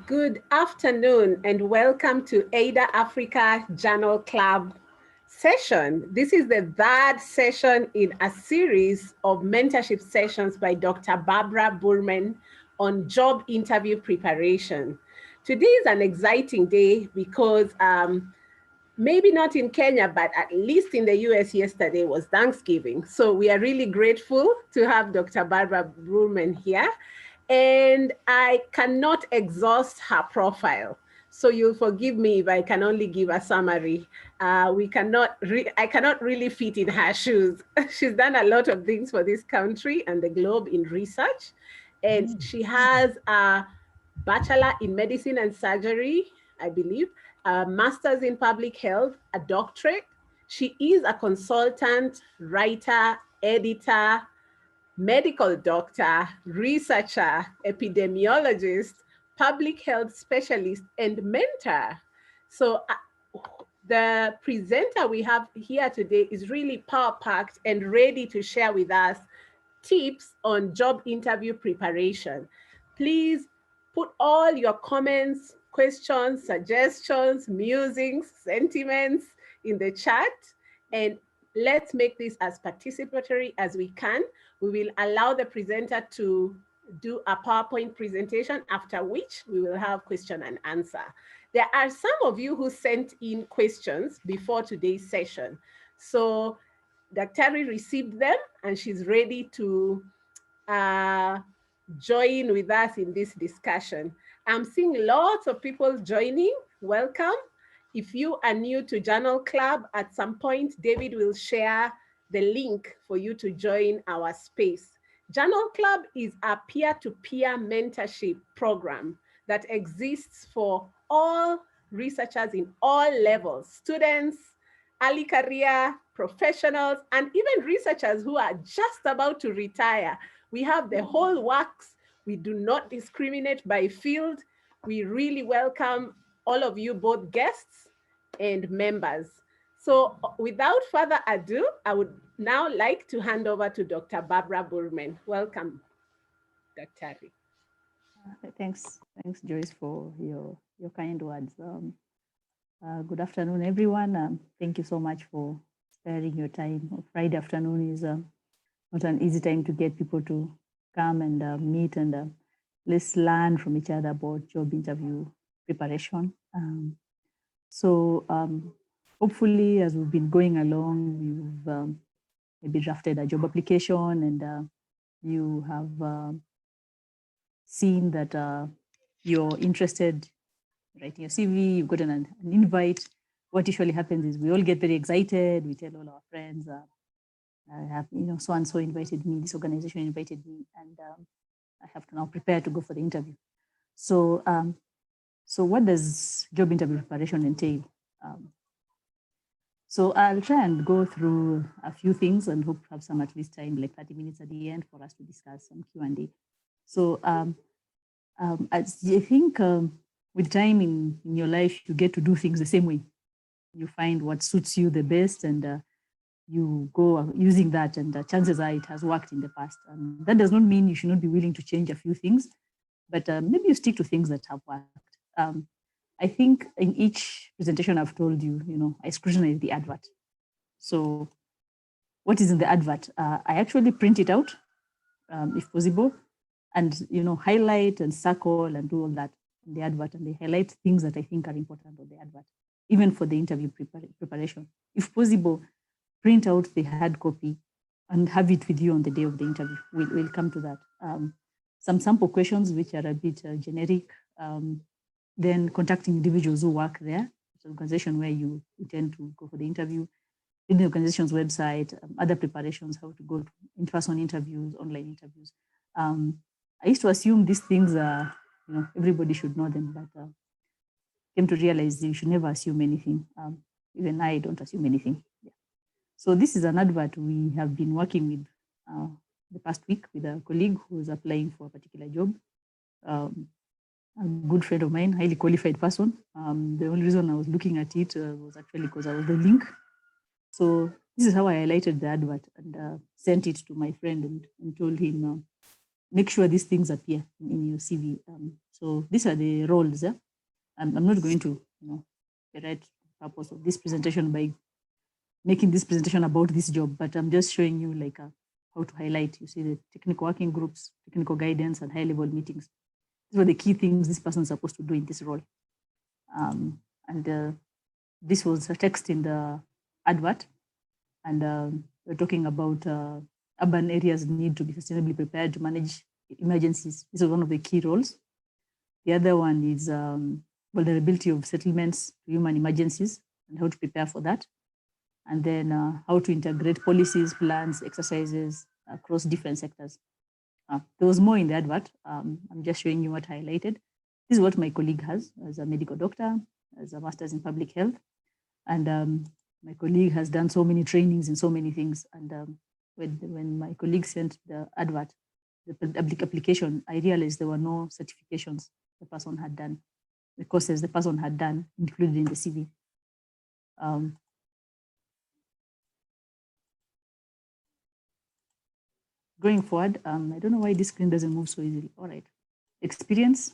Good afternoon and welcome to Ada Africa Journal Club session. This is the third session in a series of mentorship sessions by Dr. Barbara Burmen on job interview preparation. Today is an exciting day because maybe not in Kenya, but at least in the US yesterday was Thanksgiving. So we are really grateful to have Dr. Barbara Burmen here. And I cannot exhaust her profile. So you'll forgive me if I can only give a summary. I cannot really fit in her shoes. She's done a lot of things for this country and the globe in research. And she has a bachelor in medicine and surgery, I believe, a master's in public health, a doctorate. She is a consultant, writer, editor, medical doctor, researcher, epidemiologist, public health specialist, and mentor. So the presenter we have here today is really power-packed and ready to share with us tips on job interview preparation. Please put all your comments, questions, suggestions, musings, sentiments in the chat, and let's make this as participatory as we can. We will allow the presenter to do a PowerPoint presentation, after which we will have question and answer. There are some of you who sent in questions before today's session. So Dr. received them and she's ready to join with us in this discussion. I'm seeing lots of people joining. Welcome. If you are new to Journal Club, at some point, David will share the link for you to join our space. Journal Club is a peer-to-peer mentorship program that exists for all researchers in all levels, students, early career, professionals, and even researchers who are just about to retire. We have the whole works. We do not discriminate by field. We really welcome all of you, both guests and members. So without further ado, I would now like to hand over to Dr. Barbara Burmen. Welcome, Dr. Thanks, Joyce, for your kind words. Good afternoon, everyone. Thank you so much for sparing your time. Friday afternoon is not an easy time to get people to come and meet and let's learn from each other about job interview preparation. Hopefully, as we've been going along, you've maybe drafted a job application and you have seen that you're interested in writing your CV, you've gotten an invite. What usually happens is we all get very excited. We tell all our friends, I have, so-and-so invited me, this organization invited me, and I have to now prepare to go for the interview. So what does job interview preparation entail? So I'll try and go through a few things and hope to have some at least time, like 30 minutes at the end for us to discuss some Q&A. So I think with time in your life, you get to do things the same way. You find what suits you the best and you go using that, and chances are it has worked in the past. That does not mean you should not be willing to change a few things, but maybe you stick to things that have worked. I think in each presentation I've told you, I scrutinize the advert. So what is in the advert? I actually print it out, if possible, and highlight and circle and do all that in the advert, and they highlight things that I think are important on the advert, even for the interview preparation. If possible, print out the hard copy and have it with you on the day of the interview. We'll come to that. Some sample questions which are a bit generic. Then contacting individuals who work there, the organization where you intend to go for the interview, in the organization's website, other preparations, how to go to in-person interviews, online interviews. I used to assume these things are, everybody should know them, but came to realize you should never assume anything. Even I don't assume anything. Yeah. So this is an advert we have been working with the past week with a colleague who is applying for a particular job. A good friend of mine, highly qualified person. The only reason I was looking at it was actually because I was the link. So this is how I highlighted the advert and sent it to my friend and told him, make sure these things appear in your CV. So these are the roles. I'm not going to, write the purpose of this presentation by making this presentation about this job, but I'm just showing you like how to highlight. You see the technical working groups, technical guidance, and high-level meetings. These were the key things this person is supposed to do in this role. This was a text in the advert, and we're talking about urban areas need to be sustainably prepared to manage emergencies. This is one of the key roles. The other one is vulnerability of settlements to human emergencies and how to prepare for that. And then how to integrate policies, plans, exercises across different sectors. There was more in the advert. I'm just showing you what I highlighted. This is what my colleague has as a medical doctor, as a master's in public health. And my colleague has done so many trainings in so many things. And when my colleague sent the advert, the application, I realized there were no certifications the person had done, the courses the person had done included in the CV. Going forward, I don't know why this screen doesn't move so easily. All right, experience.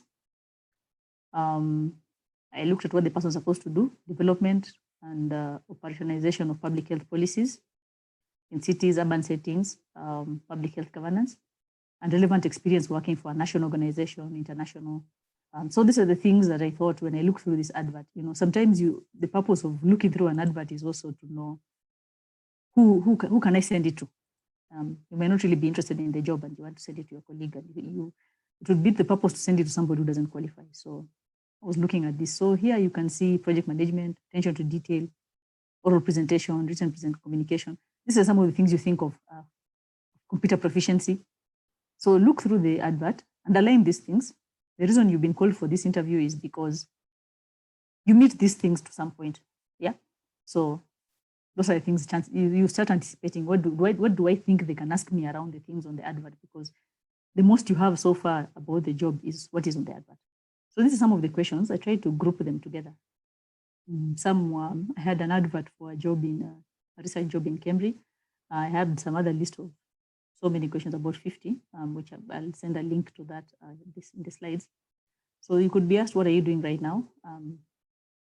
I looked at what the person is supposed to do, development and operationalization of public health policies in cities, urban settings, public health governance, and relevant experience working for a national organization, international. So these are the things that I thought when I looked through this advert. Sometimes the purpose of looking through an advert is also to know who can I send it to. You may not really be interested in the job and you want to send it to your colleague, and it would be the purpose to send it to somebody who doesn't qualify. So I was looking at this. So here you can see project management, attention to detail, oral presentation, written communication. These are some of the things you think of computer proficiency. So look through the advert, underline these things. The reason you've been called for this interview is because you meet these things to some point. Yeah. So those are the things you start anticipating. What do I think they can ask me around the things on the advert? Because the most you have so far about the job is what is on the advert. So this is some of the questions. I tried to group them together. I had an advert for a job a research job in Cambridge. I had some other list of so many questions, about 50, which I'll send a link to that in the slides. So you could be asked, what are you doing right now?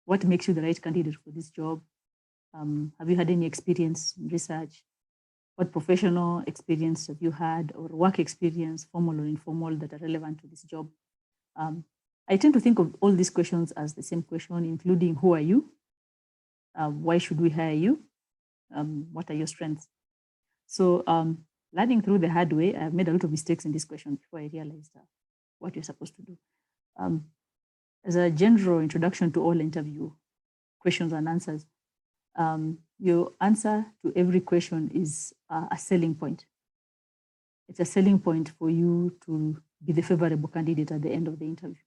What makes you the right candidate for this job? Have you had any experience in research? What professional experience have you had, or work experience, formal or informal, that are relevant to this job? I tend to think of all these questions as the same question, including who are you? Why should we hire you? What are your strengths? So learning through the hard way, I've made a lot of mistakes in this question before I realized what you're supposed to do. As a general introduction to all interview questions and answers, your answer to every question is a selling point. It's a selling point for you to be the favorable candidate at the end of the interview.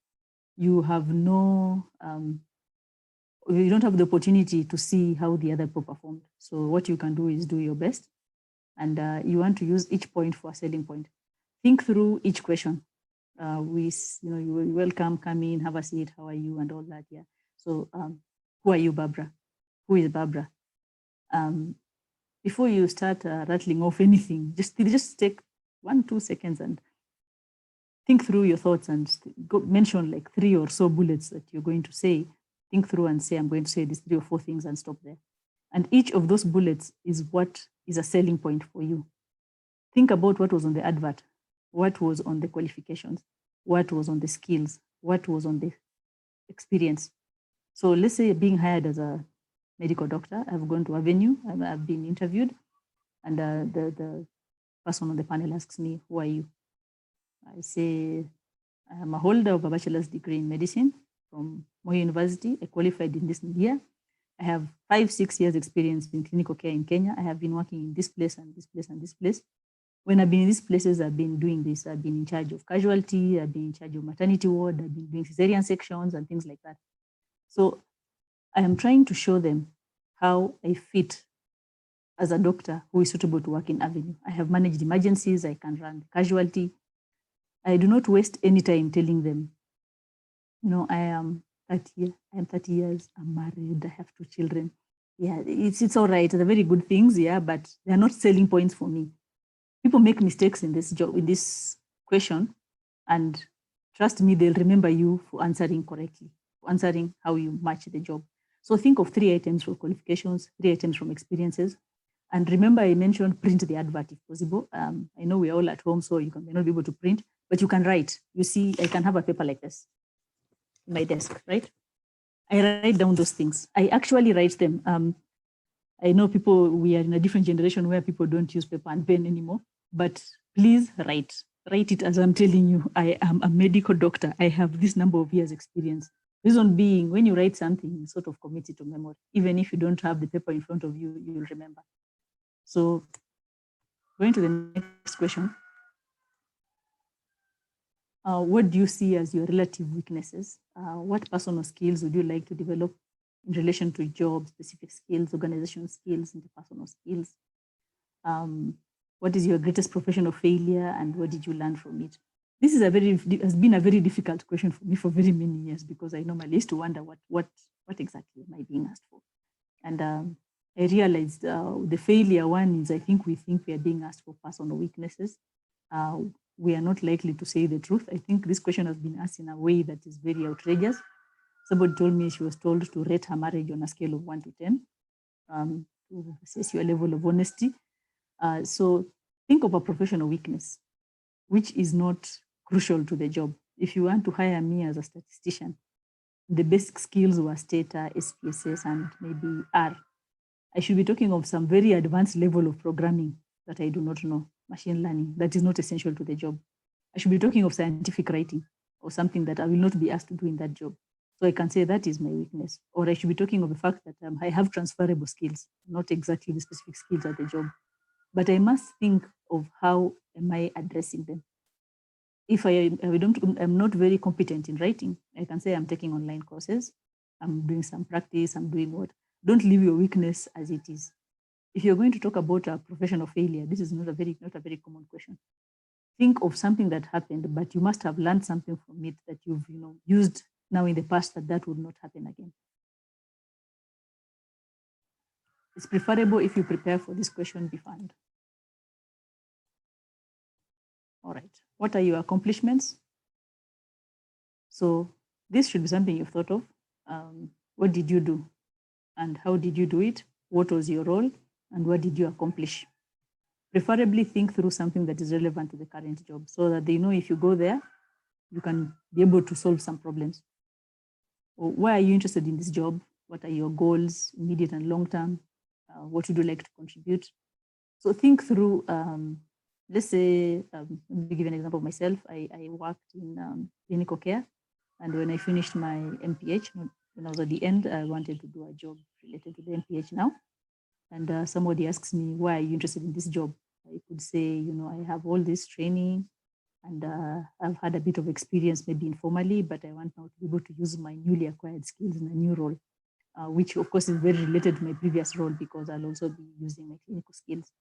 You have you don't have the opportunity to see how the other people performed. So what you can do is do your best, and you want to use each point for a selling point. Think through each question. You welcome, come in, have a seat, how are you, and all that. Yeah. So who are you, Barbara? Who is Barbara? Before you start rattling off anything, just take 1-2 seconds and think through your thoughts and mention like 3 or so bullets that you're going to say. Think through and say, I'm going to say these 3 or 4 things, and stop there. And each of those bullets is what is a selling point for you. Think about what was on the advert, what was on the qualifications, what was on the skills, what was on the experience. So let's say being hired as a medical doctor, I've gone to a venue, I've been interviewed, and the person on the panel asks me, who are you? I say, I am a holder of a bachelor's degree in medicine from Moi University. I qualified in this year. I have 5-6 years experience in clinical care in Kenya. I have been working in this place and this place and this place. When I've been in these places, I've been doing this. I've been in charge of casualty, I've been in charge of maternity ward, I've been doing cesarean sections and things like that. So I am trying to show them how I fit as a doctor who is suitable to work in Avenue. I have managed emergencies, I can run casualty. I do not waste any time telling them, I am 30 years, I'm married, I have 2 children. Yeah, it's all right. They're very good things, yeah, but they're not selling points for me. People make mistakes in this job, in this question, and trust me, they'll remember you for answering correctly, for answering how you match the job. So think of 3 items for qualifications, 3 items from experiences. And remember, I mentioned print the advert if possible. I know we're all at home, so you may not be able to print, but you can write. You see, I can have a paper like this in my desk, right? I write down those things. I actually write them. I know we are in a different generation where people don't use paper and pen anymore, but please write it as I'm telling you. I am a medical doctor. I have this number of years experience. Reason being, when you write something, you sort of commit it to memory. Even if you don't have the paper in front of you, you'll remember. So going to the next question. What do you see as your relative weaknesses? What personal skills would you like to develop in relation to job, specific skills, organization skills, interpersonal skills? What is your greatest professional failure and what did you learn from it? This is has been a very difficult question for me for very many years, because I normally used to wonder what exactly am I being asked for? And I realized the failure one is, I think we are being asked for personal weaknesses. We are not likely to say the truth. I think this question has been asked in a way that is very outrageous. Somebody told me she was told to rate her marriage on a scale of 1 to 10 to assess your level of honesty. So think of a professional weakness, which is not crucial to the job. If you want to hire me as a statistician, the basic skills were Stata, SPSS, and maybe R. I should be talking of some very advanced level of programming that I do not know, machine learning, that is not essential to the job. I should be talking of scientific writing or something that I will not be asked to do in that job. So I can say that is my weakness. Or I should be talking of the fact that I have transferable skills, not exactly the specific skills at the job. But I must think of how am I addressing them. If I'm not very competent in writing, I can say I'm taking online courses, I'm doing some practice, I'm doing what. Don't leave your weakness as it is. If you're going to talk about a professional failure, this is not a very common question. Think of something that happened, but you must have learned something from it that you've used now in the past that would not happen again. It's preferable if you prepare for this question beforehand. All right, what are your accomplishments? So this should be something you've thought of. What did you do? And how did you do it? What was your role? And what did you accomplish? Preferably think through something that is relevant to the current job, so that they know if you go there, you can be able to solve some problems. Or why are you interested in this job? What are your goals, immediate and long term? What would you like to contribute? So think through, let's say, let me give an example of myself. I worked in clinical care. And when I finished my MPH, when I was at the end, I wanted to do a job related to the MPH now. And somebody asks me, why are you interested in this job? I could say, I have all this training and I've had a bit of experience, maybe informally, but I want now to be able to use my newly acquired skills in a new role, which of course is very related to my previous role, because I'll also be using my clinical skills.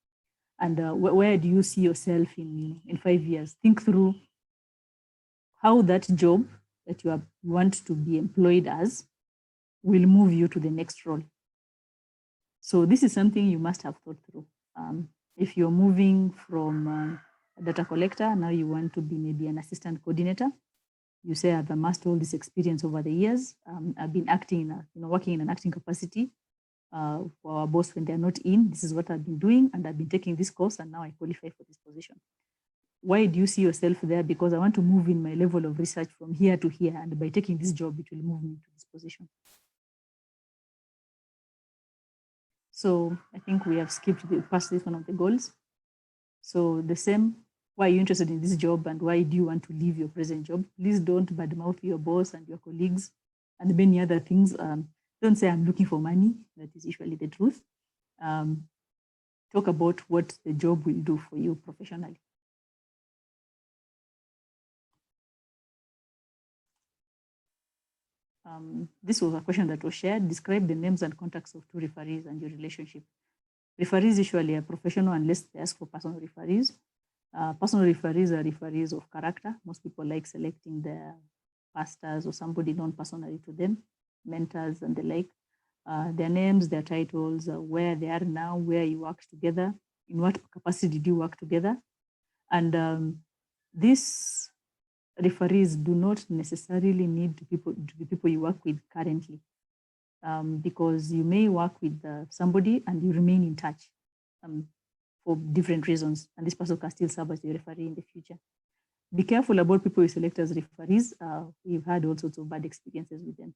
And where do you see yourself in 5 years? Think through how that job that you want to be employed as will move you to the next role. So this is something you must have thought through. If you're moving from a data collector, now you want to be maybe an assistant coordinator. You say, I've amassed all this experience over the years. I've been acting, working in an acting capacity for our boss when they're not in. This is what I've been doing, and I've been taking this course, and now I qualify for this position. Why do you see yourself there? Because I want to move in my level of research from here to here, and by taking this job, it will move me to this position. So I think we have skipped past this one of the goals. So the same, why are you interested in this job and why do you want to leave your present job? Please don't badmouth your boss and your colleagues and many other things. Don't say I'm looking for money. That is usually the truth. Talk about what the job will do for you professionally. This was a question that was shared. Describe the names and contacts of 2 referees and your relationship. Referees usually are professional unless they ask for personal referees. Personal referees are referees of character. Most people like selecting their pastors or somebody known personally to them, mentors and the like. Their names, their titles, where they are now, where you worked together, in what capacity did you work together. And these referees do not necessarily need to be people you work with currently, because you may work with somebody and you remain in touch for different reasons, and this person can still serve as your referee in the future. Be careful about people you select as referees. We've had all sorts of bad experiences with them.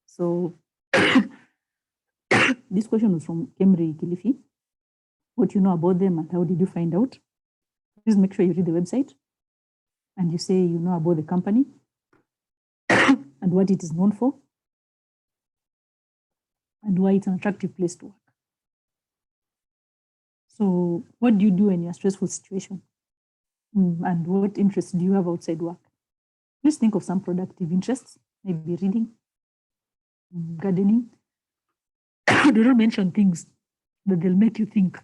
So this question was from Kemri Kilifi. What you know about them and how did you find out? Please make sure you read the website and you say you know about the company and what it is known for and why it's an attractive place to work. So what do you do in your stressful situation? And what interests do you have outside work? Please think of some productive interests, maybe reading, gardening. Do not mention things that they'll make you think,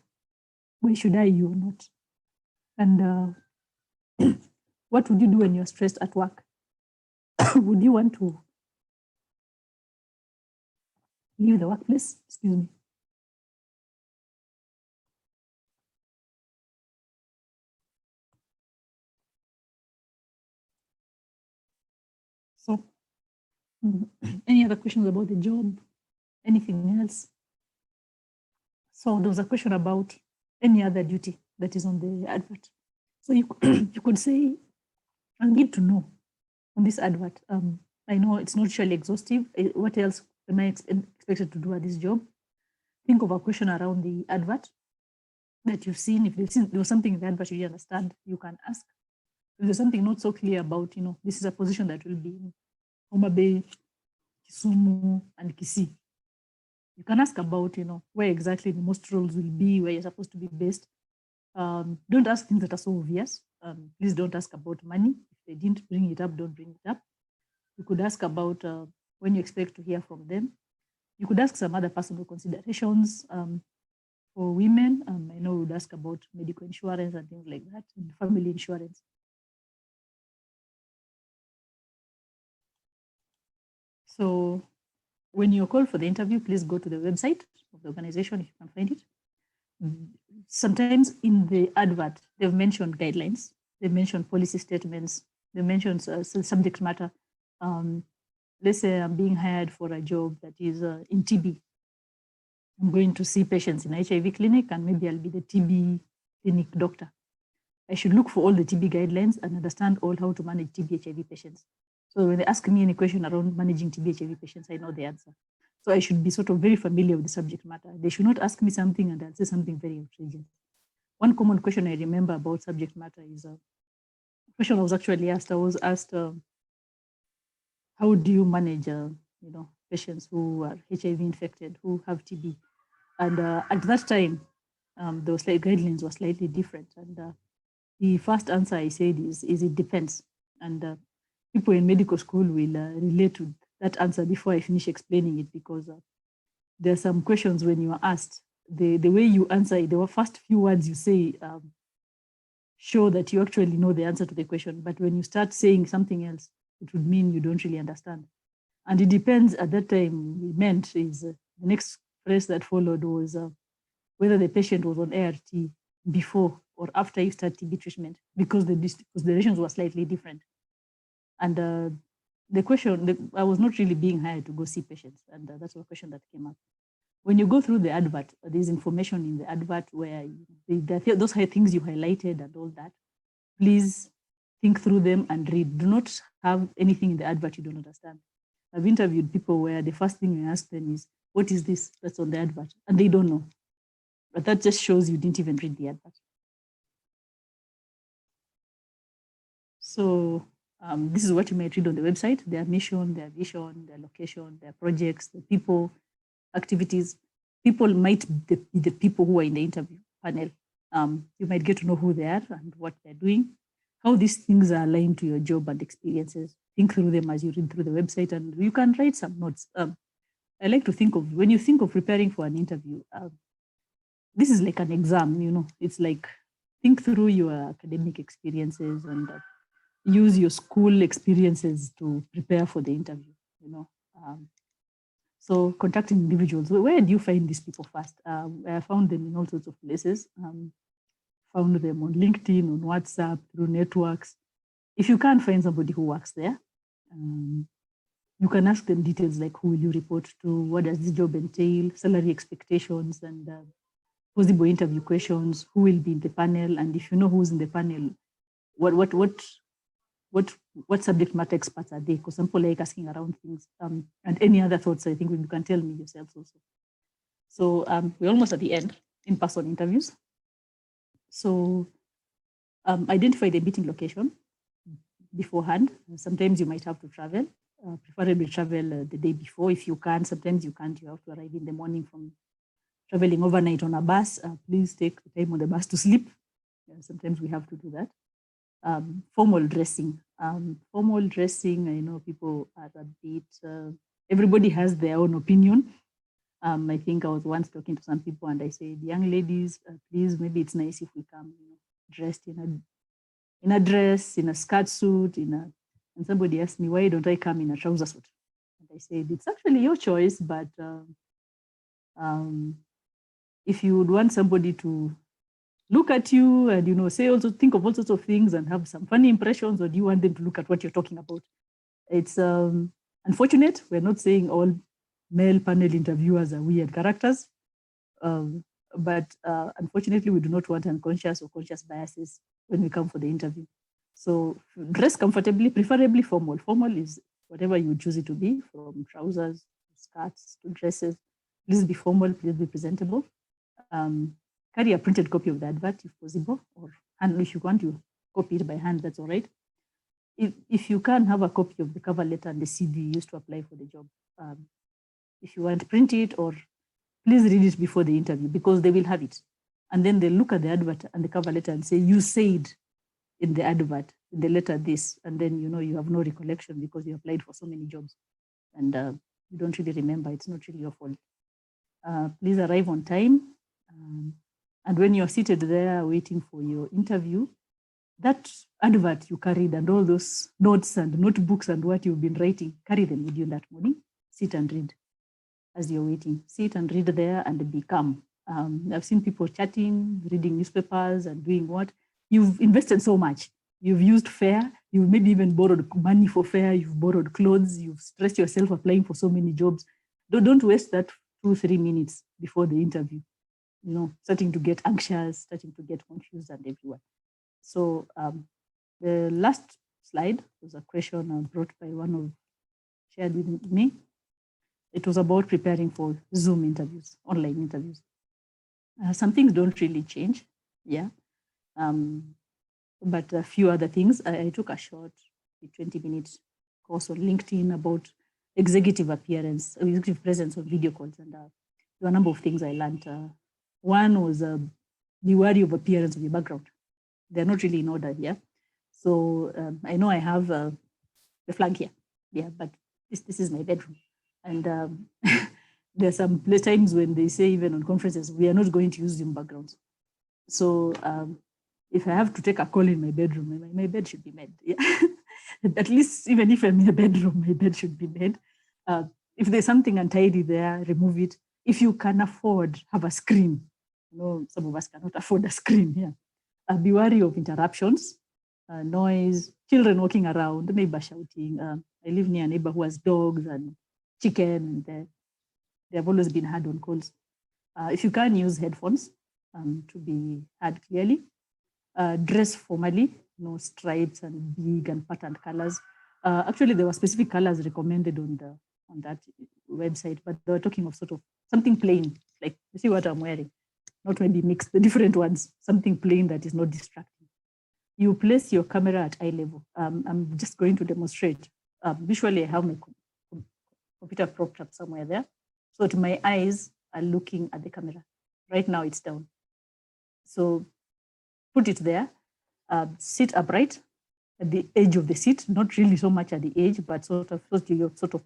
why should I, you or not? And what would you do when you're stressed at work? Would you want to leave the workplace? Excuse me. So, any other questions about the job? Anything else? So there was a question about any other duty that is on the advert. So you could say, I need to know on this advert. I know it's not usually exhaustive. What else am I expected to do at this job? Think of a question around the advert that you've seen. If there was something in the advert you didn't understand, you can ask. If there's something not so clear about, this is a position that will be in Homa Bay, Kisumu, and Kisii. You can ask about, where exactly the most roles will be, where you're supposed to be based. Don't ask things that are so obvious. Please don't ask about money. If they didn't bring it up, don't bring it up. You could ask about when you expect to hear from them. You could ask some other personal considerations. For women, I know we would ask about medical insurance and things like that, and family insurance. So when you're called for the interview, please go to the website of the organization if you can find it. Sometimes in the advert, they've mentioned guidelines, they've mentioned policy statements, they've mentioned subject matter. Let's say I'm being hired for a job that is in TB. I'm going to see patients in HIV clinic, and maybe I'll be the TB clinic doctor. I should look for all the TB guidelines and understand all how to manage TB HIV patients. So when they ask me any question around managing TB HIV patients, I know the answer. So I should be sort of very familiar with the subject matter. They should not ask me something and I'll say something very outrageous. One common question I remember about subject matter is a question I was actually asked. I was asked, how do you manage, patients who are HIV infected, who have TB? And at that time, those guidelines were slightly different. And the first answer I said is it depends. And people in medical school will relate to that answer before I finish explaining it, because there are some questions when you are asked, the way you answer it, the first few words you say show that you actually know the answer to the question. But when you start saying something else, it would mean you don't really understand. And it depends at that time, we meant is the next phrase that followed was whether the patient was on ART before or after you start TB treatment, because the considerations were slightly different. And the question, I was not really being hired to go see patients, and that's a question that came up. When you go through the advert, there's information in the advert where those things you highlighted and all that, please think through them and read. Do not have anything in the advert you don't understand. I've interviewed people where the first thing I ask them is, what is this that's on the advert? And they don't know. But that just shows you didn't even read the advert. So this is what you might read on the website: their mission, their vision, their location, their projects, the people, activities. People might be the people who are in the interview panel. You might get to know who they are and what they're doing, how these things are aligned to your job and experiences. Think through them as you read through the website, and you can write some notes. I like to think of, when you think of preparing for an interview, this is like an exam, it's like, think through your academic experiences and use your school experiences to prepare for the interview, So contacting individuals, where do you find these people first? I found them in all sorts of places. found them on LinkedIn, on WhatsApp, through networks. If you can't find somebody who works there, you can ask them details like who will you report to, what does this job entail, salary expectations, and possible interview questions, who will be in the panel, and if you know who's in the panel, what subject matter experts are they? Because some people like asking around things, and any other thoughts, I think you can tell me yourselves also. So we're almost at the end, in-person interviews. So identify the meeting location beforehand. Sometimes you might have to travel, preferably travel the day before. If you can, sometimes you can't, you have to arrive in the morning from traveling overnight on a bus. Please take the time on the bus to sleep. Sometimes we have to do that. Formal dressing. Formal dressing, I know people are a bit, everybody has their own opinion. I think I was once talking to some people and I said, young ladies, please, maybe it's nice if we come dressed in a dress, in a skirt suit, and somebody asked me, why don't I come in a trouser suit? And I said, it's actually your choice, but if you would want somebody to look at you and say also, think of all sorts of things and have some funny impressions, or do you want them to look at what you're talking about? It's unfortunate. We're not saying all male panel interviewers are weird characters, but unfortunately, we do not want unconscious or conscious biases when we come for the interview. So dress comfortably, preferably formal. Formal is whatever you choose it to be, from trousers, skirts to dresses. Please be formal, please be presentable. Carry a printed copy of the advert if possible, and if you want to copy it by hand, that's all right. If you can, have a copy of the cover letter and the CV you used to apply for the job. If you want, print it, or please read it before the interview, because they will have it. And then they look at the advert and the cover letter and say, you said in the advert, in the letter this, and then you have no recollection because you applied for so many jobs and you don't really remember. It's not really your fault. Please arrive on time. And when you're seated there waiting for your interview, that advert you carried and all those notes and notebooks and what you've been writing, carry them with you that morning. Sit and read as you're waiting. Sit and read there and be calm. I've seen people chatting, reading newspapers and doing what? You've invested so much. You've used fare. You've maybe even borrowed money for fare. You've borrowed clothes. You've stressed yourself applying for so many jobs. Don't waste that 2-3 minutes before the interview. Starting to get anxious, starting to get confused and everywhere. So the last slide was a question brought by one of shared with me. It was about preparing for Zoom interviews, online interviews. Some things don't really change, yeah. But a few other things. I took a short 20-minute course on LinkedIn about executive appearance, executive presence on video calls, and there were a number of things I learned. One was be wary of appearance of your background. They're not really in order here. So I know I have the flag here, yeah, but this is my bedroom. And there's some times when they say, even on conferences, we are not going to use Zoom backgrounds. So if I have to take a call in my bedroom, my bed should be made. Yeah? At least, even if I'm in a bedroom, my bed should be made. If there's something untidy there, remove it. If you can afford, have a screen. Some of us cannot afford a screen here. Be wary of interruptions, noise, children walking around, neighbor shouting. I live near a neighbor who has dogs and chicken, and they have always been hard on calls. If you can, use headphones to be heard clearly. Dress formally, no stripes and big and patterned colors. Actually, there were specific colors recommended on that website, but they were talking of sort of something plain, like you see what I'm wearing, not maybe mix the different ones, something plain that is not distracting. You place your camera at eye level. I'm just going to demonstrate. Visually, I have my computer propped up somewhere there, so that my eyes are looking at the camera. Right now, it's down. So put it there. Sit upright at the edge of the seat, not really so much at the edge, but sort of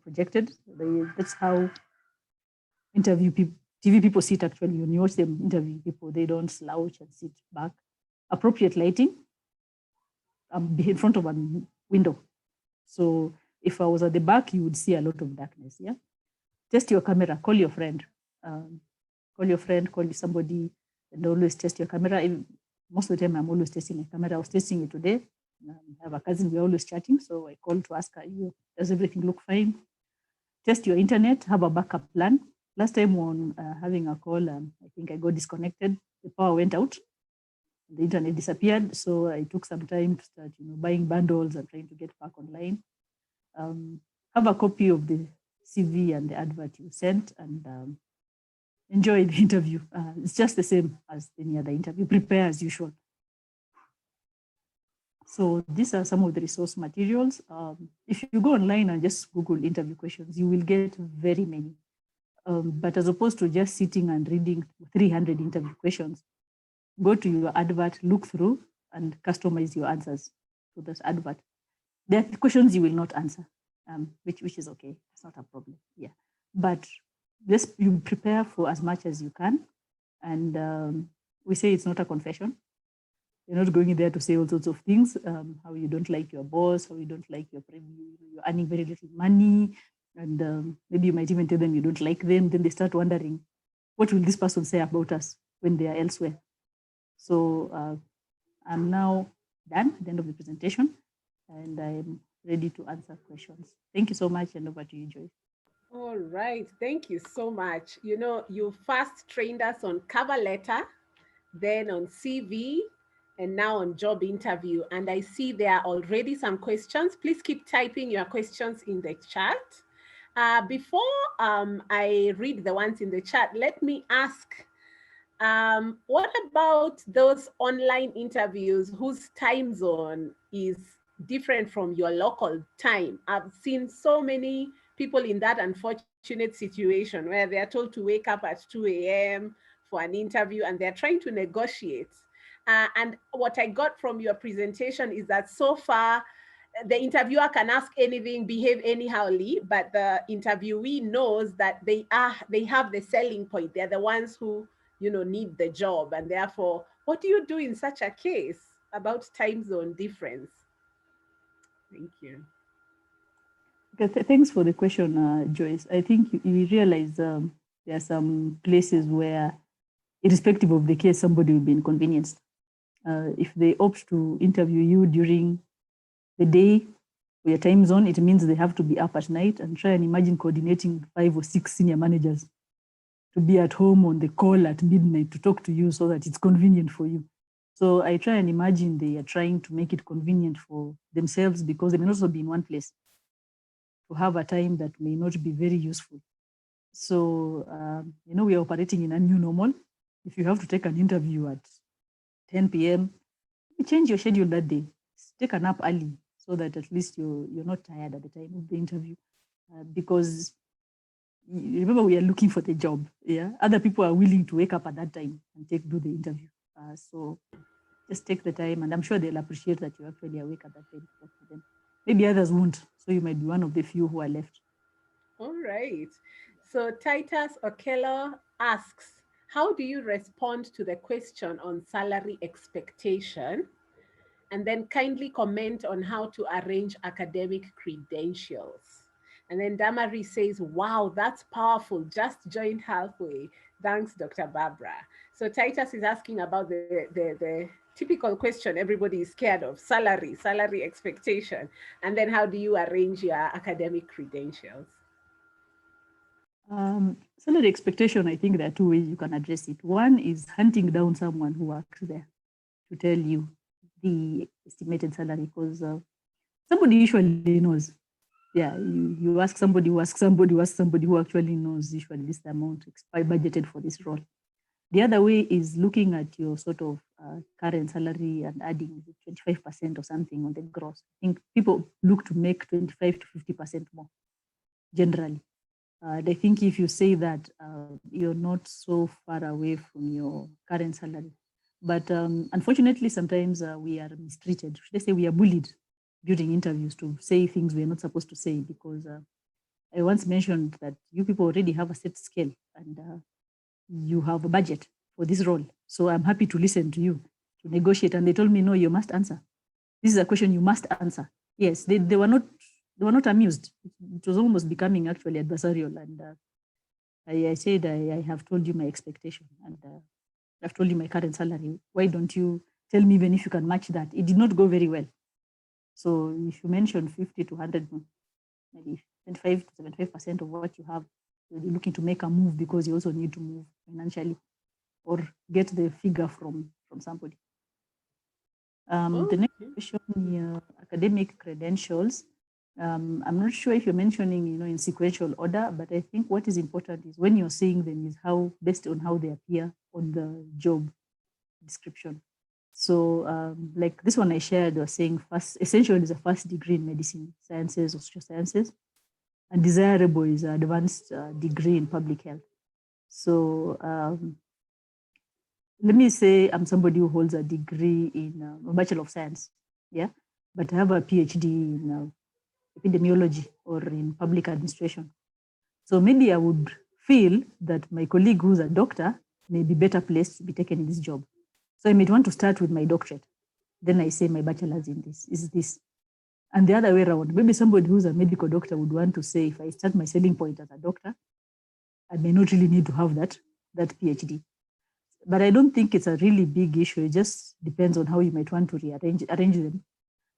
projected. That's how interview people, TV people sit actually. When you watch them interview people, they don't slouch and sit back. Appropriate lighting in front of a window. So if I was at the back, you would see a lot of darkness, yeah? Test your camera, call your friend. Call somebody, and always test your camera. most of the time I'm always testing my camera. I was testing it today. I have a cousin, we're always chatting. So I called to ask her, does everything look fine? Test your internet, have a backup plan. Last time on having a call, I think I got disconnected. The power went out. The internet disappeared. So I took some time to start, buying bundles and trying to get back online. Have a copy of the CV and the advert you sent, and enjoy the interview. It's just the same as any other interview. Prepare as usual. So these are some of the resource materials. If you go online and just Google interview questions, you will get very many. But as opposed to just sitting and reading 300 interview questions, go to your advert, look through, and customize your answers to this advert. There are questions you will not answer, which is okay. It's not a problem. Yeah, but just you prepare for as much as you can, and we say it's not a confession. You're not going in there to say all sorts of things, how you don't like your boss, how you don't like your preview, you're earning very little money, and maybe you might even tell them you don't like them. Then they start wondering, what will this person say about us when they are elsewhere? So I'm now done at the end of the presentation, and I'm ready to answer questions. Thank you so much, and over to you, Joy. All right, thank you so much. You first trained us on cover letter, then on CV, and now on job interview. And I see there are already some questions. Please keep typing your questions in the chat. Before I read the ones in the chat, let me ask, what about those online interviews whose time zone is different from your local time? I've seen so many people in that unfortunate situation where they are told to wake up at 2 a.m. for an interview and they're trying to negotiate. And what I got from your presentation is that so far, the interviewer can ask anything, behave anyhowly, but the interviewee knows that they have the selling point. They're the ones who need the job, and therefore, what do you do in such a case about time zone difference? Thank you. Okay, thanks for the question, Joyce. I think you realize there are some places where, irrespective of the case, somebody will be inconvenienced. If they opt to interview you during the day or your time zone, it means they have to be up at night, and try and imagine coordinating 5 or 6 senior managers to be at home on the call at midnight to talk to you so that it's convenient for you. So I try and imagine they are trying to make it convenient for themselves, because they may also be in one place to have a time that may not be very useful. So, we are operating in a new normal. If you have to take an interview at 10 p.m., change your schedule that day. Take a nap early so that at least you're not tired at the time of the interview. Because remember, we are looking for the job. Yeah, other people are willing to wake up at that time and do the interview. So just take the time, and I'm sure they'll appreciate that you're actually awake at that time to talk to them. Maybe others won't, so you might be one of the few who are left. All right. So Titus Okello asks, how do you respond to the question on salary expectation? And then kindly comment on how to arrange academic credentials. And then Damari says, wow, that's powerful. Just joined halfway. Thanks, Dr. Barbara. So Titus is asking about the typical question everybody is scared of, salary expectation. And then how do you arrange your academic credentials? Salary expectation, I think there are 2 ways you can address it. One is hunting down someone who works there to tell you the estimated salary, because somebody usually knows. Yeah, you ask somebody who asks somebody who asks somebody who actually knows usually this amount budgeted for this role. The other way is looking at your sort of current salary and adding 25% or something on the gross. I think people look to make 25 to 50% more generally. I think if you say that, you're not so far away from your current salary. But unfortunately, sometimes we are mistreated. Should I say we are bullied during interviews to say things we're not supposed to say, because I once mentioned that you people already have a set scale and you have a budget for this role. So I'm happy to listen to you, to negotiate. And they told me, no, you must answer. This is a question you must answer. Yes, they were not amused. It was almost becoming actually adversarial. And I said, I have told you my expectation, and I've told you my current salary. Why don't you tell me even if you can match that. It did not go very well. So if you mention 50 to 100, maybe 25 to 75% of what you have, you're looking to make a move because you also need to move financially or get the figure from somebody. The next question, academic credentials. I'm not sure if you're mentioning, in sequential order, but I think what is important is when you're saying them is how, based on how they appear on the job description. So like this one I shared was saying essential is a first degree in medicine, sciences or social sciences, and desirable is an advanced degree in public health. So let me say I'm somebody who holds a degree in a Bachelor of Science, yeah, but I have a PhD in epidemiology or in public administration. So maybe I would feel that my colleague who's a doctor may be better placed to be taken in this job. So I might want to start with my doctorate. Then I say my bachelor's in this, is this. And the other way around, maybe somebody who's a medical doctor would want to say, if I start my selling point as a doctor, I may not really need to have that PhD. But I don't think it's a really big issue. It just depends on how you might want to arrange them.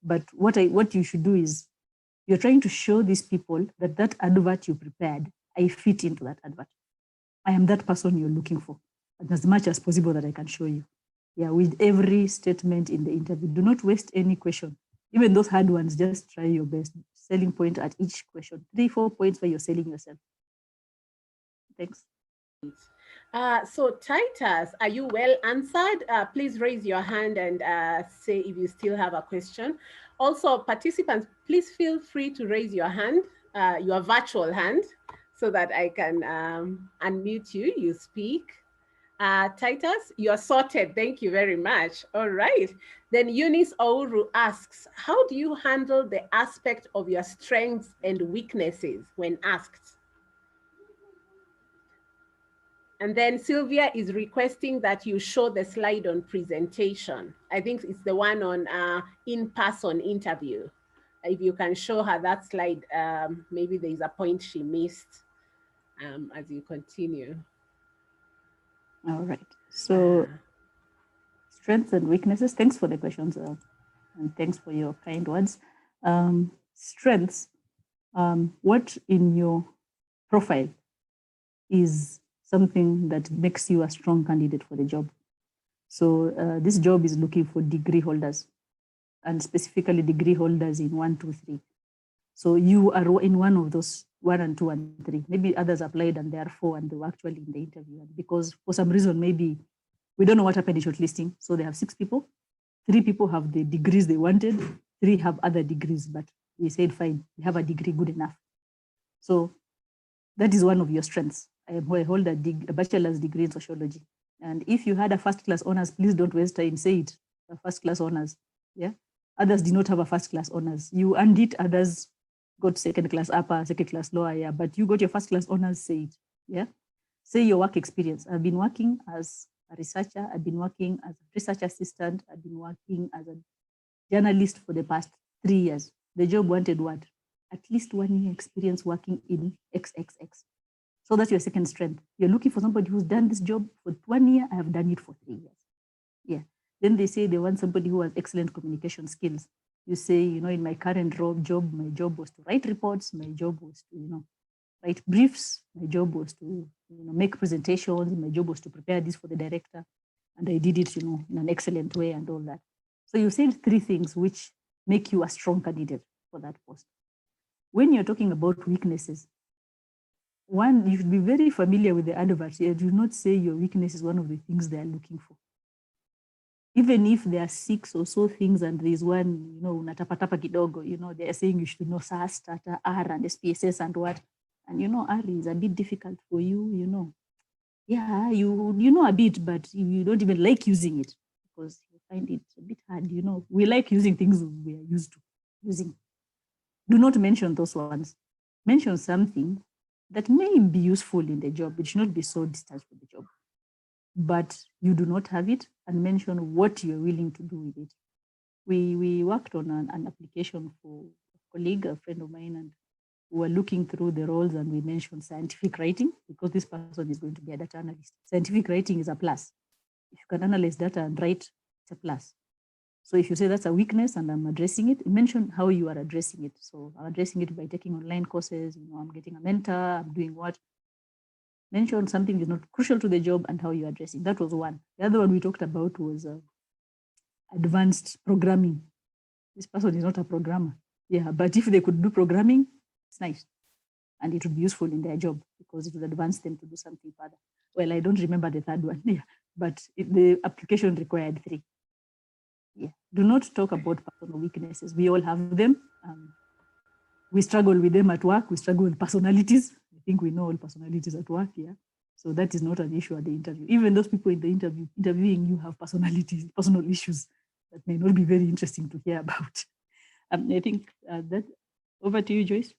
But what you should do is you're trying to show these people that advert you prepared, I fit into that advert. I am that person you're looking for, and as much as possible that I can show you. Yeah, with every statement in the interview, do not waste any question. Even those hard ones, just try your best. Selling point at each question, 3-4 points where you're selling yourself. Thanks. So Titus, are you well answered? Please raise your hand and say if you still have a question. Also, participants, please feel free to raise your hand, your virtual hand, so that I can unmute you. You speak. Titus, you're sorted. Thank you very much. All right. Then Eunice Ouru asks, how do you handle the aspect of your strengths and weaknesses when asked? And then Sylvia is requesting that you show the slide on presentation. I think it's the one on in-person interview. If you can show her that slide, maybe there's a point she missed as you continue. All right. So strengths and weaknesses. Thanks for the questions and thanks for your kind words. Strengths, what in your profile is something that makes you a strong candidate for the job. So this job is looking for degree holders, and specifically degree holders in 1, 2, 3. So you are in one of those 1 and 2 and 3. Maybe others applied and they are 4 and they were actually in the interview. And because for some reason, maybe we don't know what happened in shortlisting. So they have 6 people. 3 people have the degrees they wanted. 3 have other degrees, but we said, fine, we have a degree good enough. So that is one of your strengths. I hold a bachelor's degree in sociology. And if you had a first-class honors, please don't waste time, say it, a first-class honors, yeah? Others did not have a first-class honors. You earned it, others got second-class upper, second-class lower, yeah, but you got your first-class honors, say it, yeah? Say your work experience. I've been working as a researcher, I've been working as a research assistant, I've been working as a journalist for the past 3 years. The job wanted what? At least 1 year experience working in XXX. So that's your second strength. You're looking for somebody who's done this job for 1 year. I have done it for 3 years. Yeah. Then they say they want somebody who has excellent communication skills. You say, in my current job, my job was to write reports. My job was to, write briefs. My job was to, make presentations. My job was to prepare this for the director. And I did it, in an excellent way and all that. So you said 3 things which make you a strong candidate for that post. When you're talking about weaknesses, one, you should be very familiar with the advert. You do not say your weakness is one of the things they are looking for. Even if there are 6 or so things and there is one, natapatapa kidogo, they are saying you should know SAS, Tata, R, and SPSS and what. And R is a bit difficult for you, Yeah, you know a bit, but you don't even like using it because you find it a bit hard, We like using things we are used to using. Do not mention those ones. Mention something that may be useful in the job. It should not be so distant from the job. But you do not have it, and mention what you're willing to do with it. We worked on an application for a colleague, a friend of mine, and we were looking through the roles and we mentioned scientific writing because this person is going to be a data analyst. Scientific writing is a plus. If you can analyze data and write, it's a plus. So if you say that's a weakness and I'm addressing it, mention how you are addressing it. So I'm addressing it by taking online courses, I'm getting a mentor, I'm doing what. Mention something is not crucial to the job and how you're addressing. That was one. The other one we talked about was advanced programming. This person is not a programmer. Yeah, but if they could do programming, it's nice. And it would be useful in their job because it would advance them to do something further. Well, I don't remember the third one, yeah, but the application required 3. Yeah, do not talk about personal weaknesses. We all have them. We struggle with them at work. We struggle with personalities. I think we know all personalities at work, yeah. So that is not an issue at the interview. Even those people in the interviewing you have personalities, personal issues that may not be very interesting to hear about. I think that, over to you, Joyce.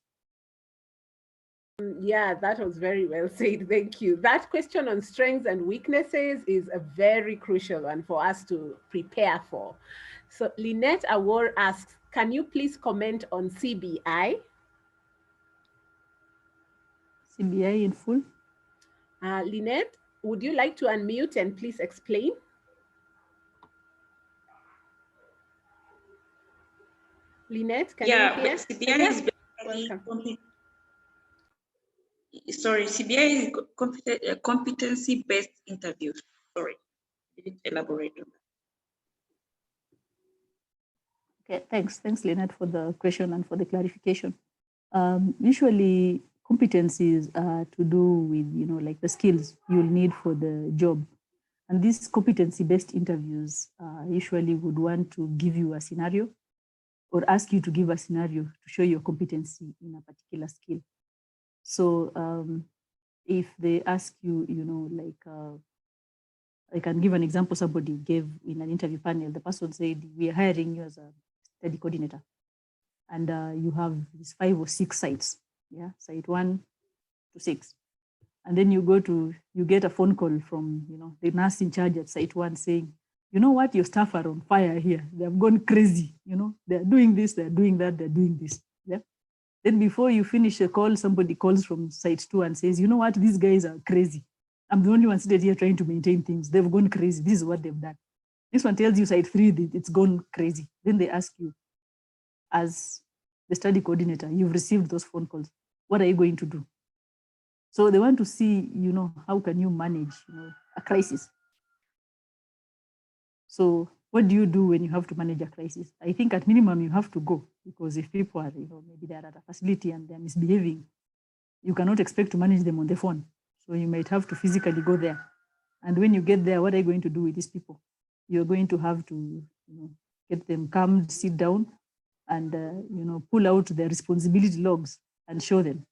Yeah, that was very well said. Thank you. That question on strengths and weaknesses is a very crucial one for us to prepare for. So Lynette Awor asks, can you please comment on CBI? CBI in full. Lynette, would you like to unmute and please explain? Lynette, can you hear? CBI is basically CBI is competency-based interviews. Sorry, didn't elaborate on that. Okay, thanks, Lynette, for the question and for the clarification. Usually, competencies are to do with, like the skills you'll need for the job. And these competency-based interviews usually would want to give you a scenario or ask you to give a scenario to show your competency in a particular skill. So if they ask you, I can give an example somebody gave in an interview panel. The person said, we are hiring you as a study coordinator. And you have these 5 or 6 sites, yeah, site 1 to 6. And then you get a phone call from, the nurse in charge at site 1 saying, you know what, your staff are on fire here. They have gone crazy, they're doing this, they're doing that, they're doing this, yeah. Then before you finish a call, somebody calls from site 2 and says, you know what, these guys are crazy. I'm the only one seated here trying to maintain things. They've gone crazy. This is what they've done. This one tells you site 3, it's gone crazy. Then they ask you, as the study coordinator, you've received those phone calls. What are you going to do? So they want to see, how can you manage, a crisis? So what do you do when you have to manage a crisis? I think at minimum you have to go, because if people are, maybe they're at a facility and they're misbehaving, you cannot expect to manage them on the phone. So you might have to physically go there. And when you get there, what are you going to do with these people? You're going to have to, get them calmed, sit down, and pull out their responsibility logs and show them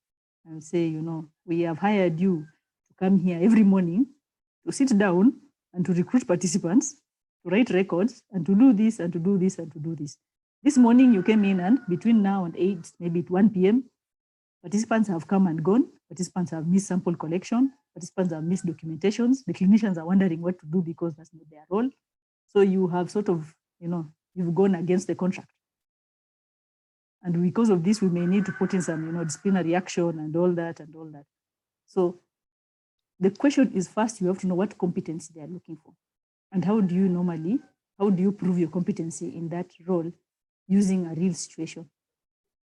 and say, we have hired you to come here every morning to sit down and to recruit participants, to write records, and to do this and to do this and to do this. This morning you came in, and between now and 8, maybe at 1 p.m., participants have come and gone. Participants have missed sample collection. Participants have missed documentations. The clinicians are wondering what to do because that's not their role. So you have sort of, you've gone against the contract. And because of this, we may need to put in some, disciplinary action and all that and all that. So the question is, first, you have to know what competency they are looking for. And how do you prove your competency in that role using a real situation?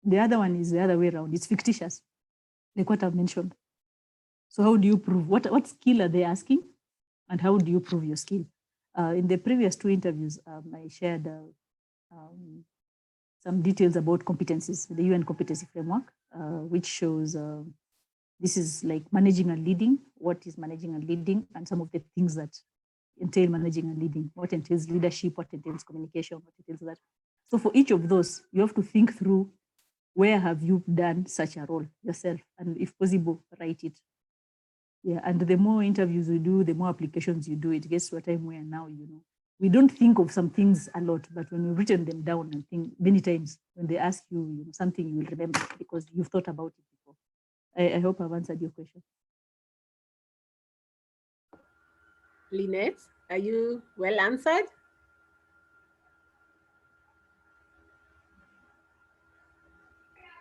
The other one is the other way around. It's fictitious, like what I've mentioned. So how do you prove? What skill are they asking? And how do you prove your skill? In the previous 2 interviews, I shared some details about competencies, the UN competency framework, which shows this is like managing and leading. What is managing and leading? And some of the things that entail managing and leading. What entails leadership? What entails communication? What entails that? So for each of those, you have to think through, where have you done such a role yourself? And if possible, write it. Yeah, and the more interviews you do, the more applications you do, it gets to a time where now, we don't think of some things a lot, but when we've written them down and think many times, when they ask you, something, you will remember because you've thought about it before. I hope I've answered your question. Lynette, are you well answered?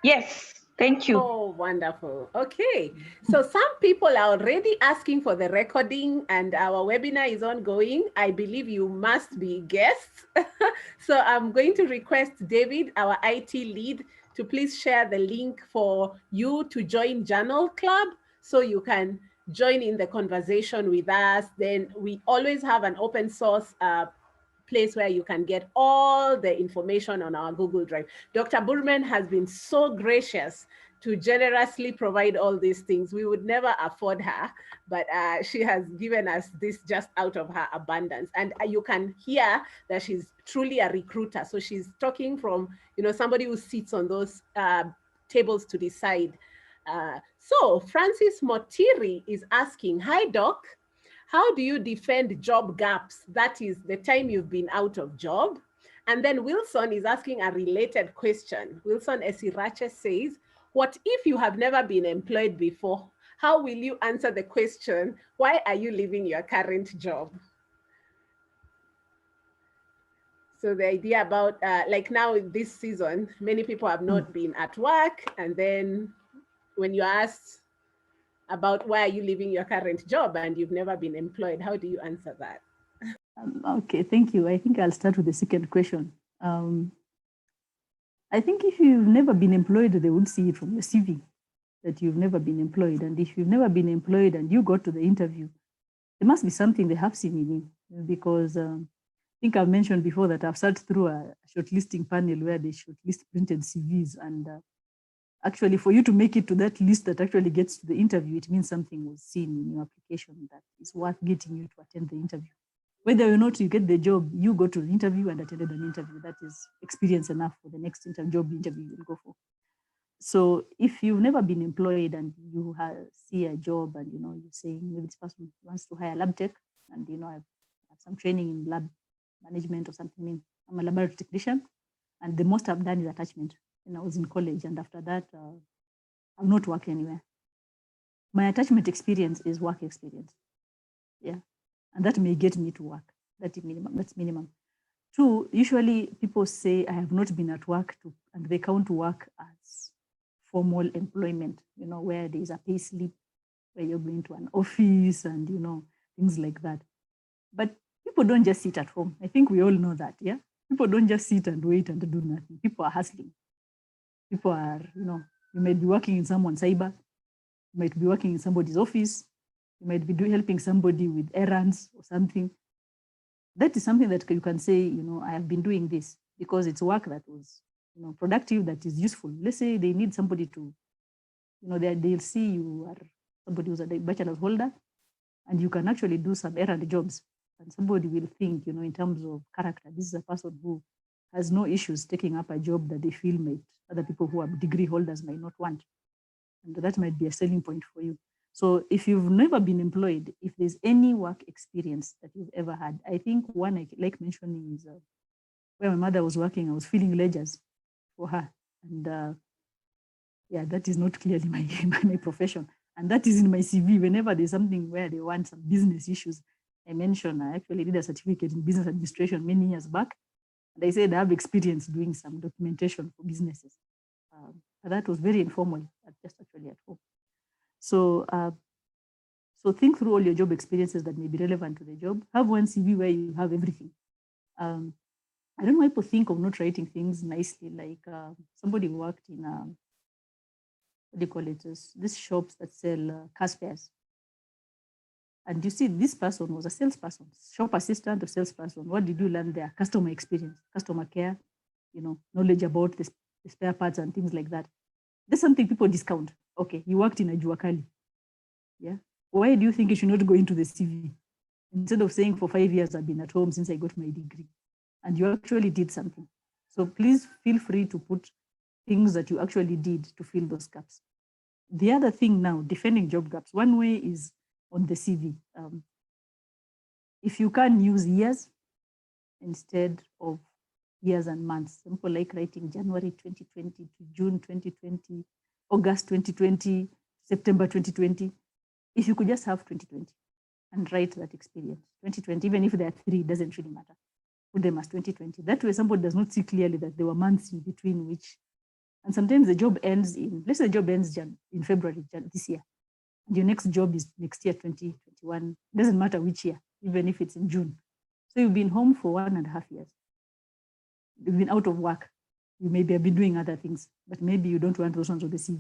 Yes, Thank you. Oh, wonderful. Okay. So some people are already asking for the recording and our webinar is ongoing. I believe you must be guests. So I'm going to request David, our IT lead, to please share the link for you to join Journal Club so you can join in the conversation with us. Then we always have an open source place where you can get all the information on our Google Drive. Dr. Burmen has been so gracious to generously provide all these things. We would never afford her, but she has given us this just out of her abundance. And you can hear that she's truly a recruiter. So she's talking from, somebody who sits on those tables to decide. So Francis Motiri is asking, hi, Doc. How do you defend job gaps? That is the time you've been out of job. And then Wilson is asking a related question. Wilson Esirache says, what if you have never been employed before? How will you answer the question, why are you leaving your current job? So the idea about, like now this season, many people have not been at work. And then when you ask about why are you leaving your current job and you've never been employed, how do you answer that? Okay, thank you. I think I'll start with the second question. I think if you've never been employed, they would see it from your CV that you've never been employed. And if you've never been employed and you got to the interview, there must be something they have seen in you, because I think I've mentioned before that I've sat through a shortlisting panel where they shortlist printed CVs, and actually for you to make it to that list that actually gets to the interview, it means something was seen in your application that is worth getting you to attend the interview. Whether or not you get the job, you go to the interview and attended an interview. That is experience enough for the next job interview you'll go for. So if you've never been employed and you see a job and you're saying maybe this person wants to hire a lab tech, and I have some training in lab management or something. I'm a laboratory technician, and the most I've done is attachment. And I was in college, and after that, I've not worked anywhere. My attachment experience is work experience. Yeah. And that may get me to work. That's minimum. Two, usually people say I have not been at work and they count work as formal employment, where there's a pay slip, where you're going to an office and, things like that. But people don't just sit at home. I think we all know that, yeah? People don't just sit and wait and do nothing. People are hustling. People are, you might be working in someone's cyber, you might be working in somebody's office, you might be helping somebody with errands or something. That is something that you can say, I have been doing this because it's work that was, productive, that is useful. Let's say they need somebody to, they'll see you are somebody who's a bachelor's holder and you can actually do some errand jobs. And somebody will think, in terms of character, this is a person who has no issues taking up a job that they feel other people who are degree holders might not want. And that might be a selling point for you. So if you've never been employed, if there's any work experience that you've ever had, I think one I like mentioning is where my mother was working, I was filling ledgers for her. And yeah, that is not clearly my profession. And that is in my CV. Whenever there's something where they want some business issues, I mention I actually did a certificate in business administration many years back. And I said I have experience doing some documentation for businesses. But that was very informal, just actually at home. So, so think through all your job experiences that may be relevant to the job. Have one CV where you have everything. I don't know why people think of not writing things nicely. Like somebody worked in, what do you call it? These shops that sell car spares. And you see, this person was a salesperson, shop assistant or salesperson. What did you learn there? Customer experience, customer care, knowledge about the spare parts and things like that. There's something people discount. Okay, you worked in a Juakali. Yeah. Why do you think you should not go into the CV? Instead of saying for 5 years, I've been at home since I got my degree. And you actually did something. So please feel free to put things that you actually did to fill those gaps. The other thing now, defending job gaps, one way is on the CV. If you can use years instead of years and months, simple like writing January 2020 to June 2020, August 2020, September 2020. If you could just have 2020 and write that experience, 2020, even if there are 3, it doesn't really matter. Put them as 2020. That way somebody does not see clearly that there were months in between which And sometimes the job ends let's say the job ends in February this year. And your next job is next year, 2021. It doesn't matter which year, even if it's in June. So you've been home for 1.5 years. You've been out of work. You maybe have been doing other things, but maybe you don't want those ones on the CV.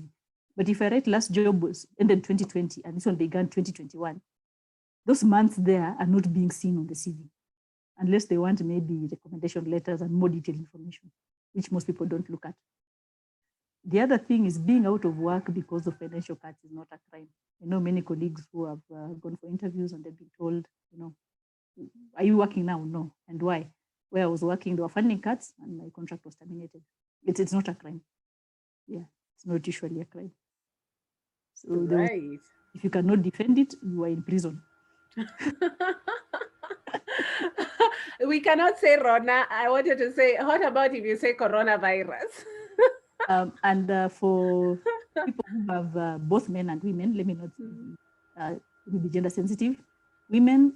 But if I write last job was ended 2020 and this one began 2021, those months there are not being seen on the CV, unless they want maybe recommendation letters and more detailed information, which most people don't look at. The other thing is being out of work because of financial cuts is not a crime. I know many colleagues who have gone for interviews and they've been told, are you working now? No. And why? Where I was working, there were funding cuts and my contract was terminated. It's not a crime. Yeah, it's not usually a crime. So right. If you cannot defend it, you are in prison. We cannot say Rona. I wanted to say, what about if you say coronavirus? For people who have both men and women, let me not be gender sensitive. Women,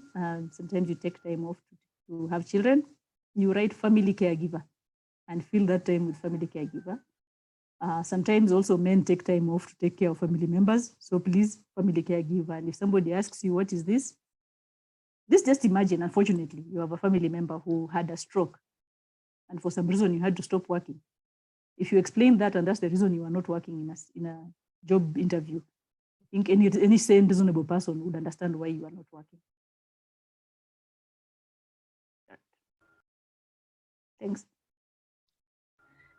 sometimes you take time off to have children. You write family caregiver and fill that time with family caregiver. Sometimes also men take time off to take care of family members. So please, family caregiver. And if somebody asks you, what is this? Just imagine, unfortunately, you have a family member who had a stroke and for some reason you had to stop working. If you explain that and that's the reason you are not working in a job interview, I think any sane, reasonable person would understand why you are not working. Thanks.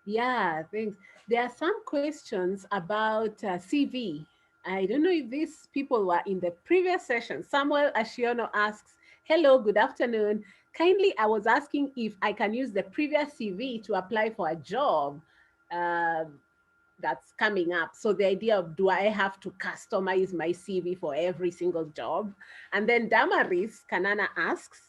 Yeah, thanks. There are some questions about CV. I don't know if these people were in the previous session. Samuel Ashiono asks, hello, good afternoon. Kindly, I was asking if I can use the previous CV to apply for a job that's coming up. So the idea of, do I have to customize my CV for every single job? And then Damaris Kanana asks,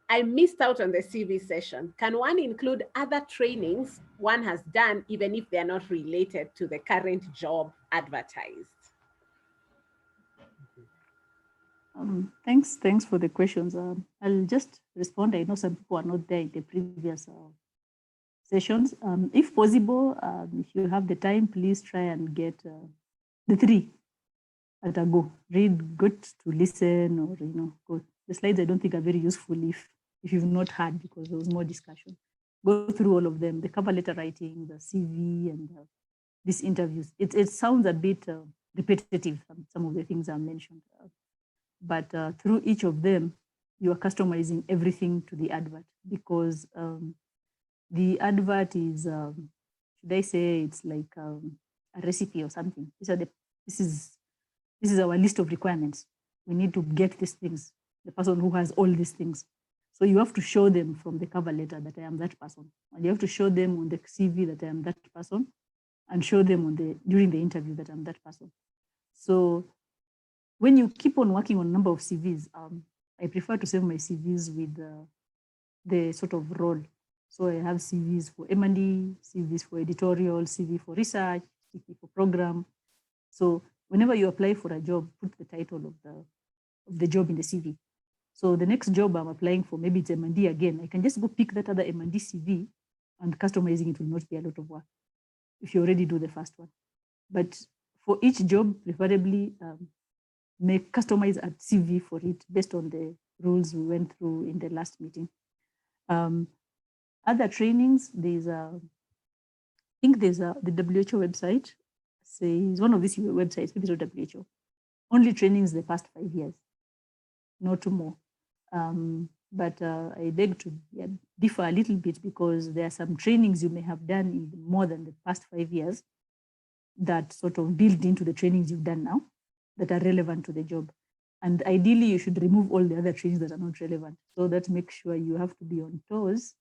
I missed out on the CV session. Can one include other trainings one has done, even if they're not related to the current job advertised? Thanks for the questions. I'll just respond. I know some people are not there in the previous sessions. If possible, if you have the time, please try and get the 3 at a go. Read, good to listen, or go. The slides I don't think are very useful if you've not had, because there was more discussion. Go through all of them: the cover letter writing, the CV, and these interviews. It sounds a bit repetitive, some of the things I mentioned, but through each of them, you are customizing everything to the advert, because the advert is, should I say, it's like a recipe or something. This is our list of requirements. We need to get these things, the person who has all these things. So you have to show them from the cover letter that I am that person. And you have to show them on the CV that I am that person, and show them during the interview that I'm that person. So when you keep on working on a number of CVs, I prefer to save my CVs with the sort of role. So I have CVs for M&E, CVs for editorial, CV for research, CV for program. So whenever you apply for a job, put the title of the job in the CV. So the next job I'm applying for, maybe it's M&E again, I can just go pick that other M&E CV, and customizing it will not be a lot of work if you already do the first one. But for each job, preferably customize a CV for it based on the rules we went through in the last meeting. Other trainings, I think there's the WHO website, says one of these websites, maybe it's not WHO, only trainings the past 5 years, not more. But I beg to differ a little bit, because there are some trainings you may have done in more than the past 5 years that sort of build into the trainings you've done now that are relevant to the job. And ideally, you should remove all the other trainings that are not relevant. So that makes sure you have to be on toes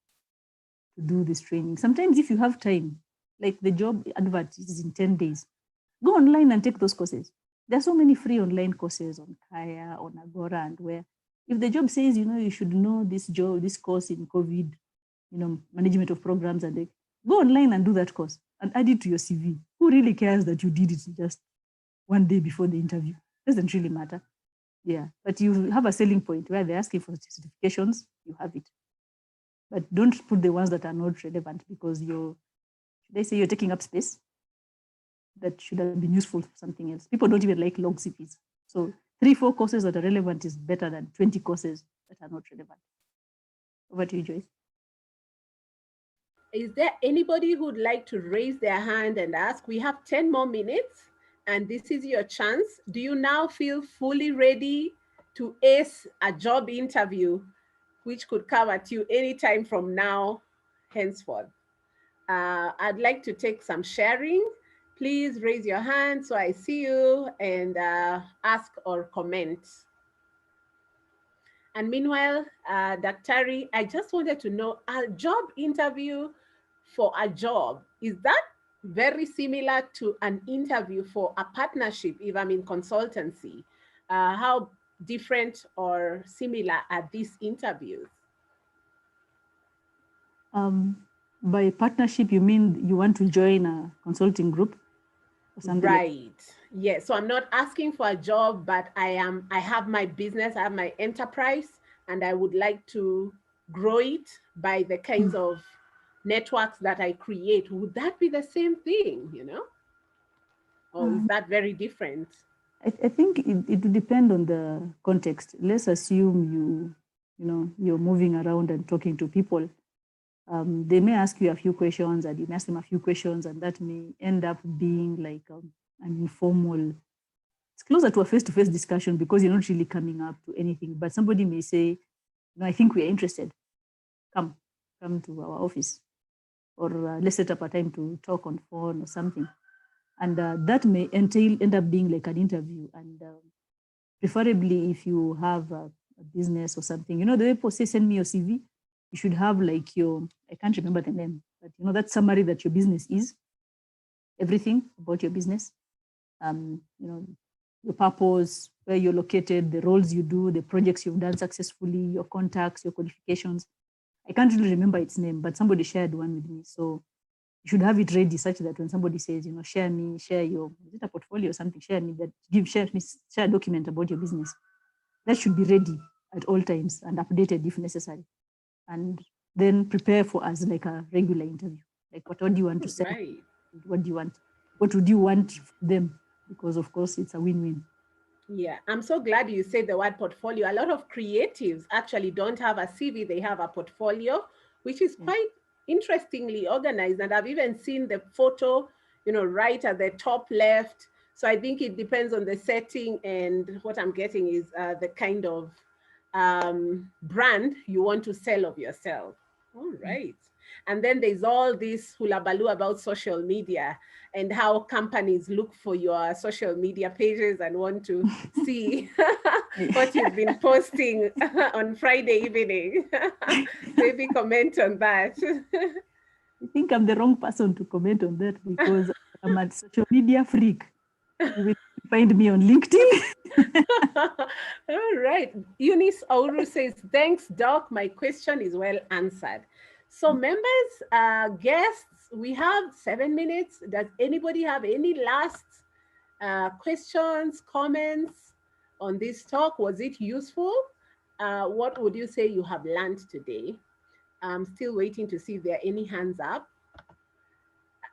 to do this training. Sometimes if you have time, like the job advert is in 10 days, go online and take those courses. There are so many free online courses on Kaya, on Agora, and where. If the job says, you should know this course in COVID, management of programs, and go online and do that course and add it to your CV. Who really cares that you did it just one day before the interview? Doesn't really matter. Yeah, but you have a selling point where they're asking for certifications, you have it. But don't put the ones that are not relevant, because should I say you're taking up space? that should have been useful for something else. People don't even like long CVs. So 3-4 courses that are relevant is better than 20 courses that are not relevant. Over to you, Joyce. Is there anybody who'd like to raise their hand and ask? We have 10 more minutes, and this is your chance. Do you now feel fully ready to ace a job interview, which could come at you anytime from now henceforth? I'd like to take some sharing. Please raise your hand so I see you, and ask or comment. And meanwhile, Daktari, I just wanted to know, a job interview for a job, is that very similar to an interview for a partnership if I'm in consultancy? How different or similar are these interviews? By partnership, you mean you want to join a consulting group or something? Right. Yes. So I'm not asking for a job, but I have my business, I have my enterprise, and I would like to grow it by the kinds of networks that I create. Would that be the same thing, or is that very different? I think it would depend on the context. Let's assume you're moving around and talking to people. They may ask you a few questions, and you may ask them a few questions, and that may end up being like an informal. It's closer to a face-to-face discussion because you're not really coming up to anything. But somebody may say, "No, I think we are interested. Come to our office, or let's set up a time to talk on phone or something." And that may end up being like an interview. And preferably, if you have a business or something, the way people say, "Send me your CV." You should have like I can't remember the name, but that summary that your business is, everything about your business, your purpose, where you're located, the roles you do, the projects you've done successfully, your contacts, your qualifications. I can't really remember its name, but somebody shared one with me. So you should have it ready such that when somebody says, share your, is it a portfolio or something, share a document about your business. That should be ready at all times and updated if necessary. And then prepare for as like a regular interview. Like, what do you want to say? Right. What do you want? What would you want them? Because of course it's a win-win. Yeah, I'm so glad you said the word portfolio. A lot of creatives actually don't have a CV, they have a portfolio, which is quite interestingly organized. And I've even seen the photo, right at the top left. So I think it depends on the setting, and what I'm getting is the kind of brand you want to sell of yourself. All right. And then there's all this hula baloo about social media and how companies look for your social media pages and want to see what you've been posting on Friday evening. Maybe comment on that. I think I'm the wrong person to comment on that because I'm a social media freak. You will find me on LinkedIn. All right. Eunice Auru says, "Thanks, Doc. My question is well answered." So members, guests, we have 7 minutes. Does anybody have any last questions, comments on this talk? Was it useful? What would you say you have learned today? I'm still waiting to see if there are any hands up.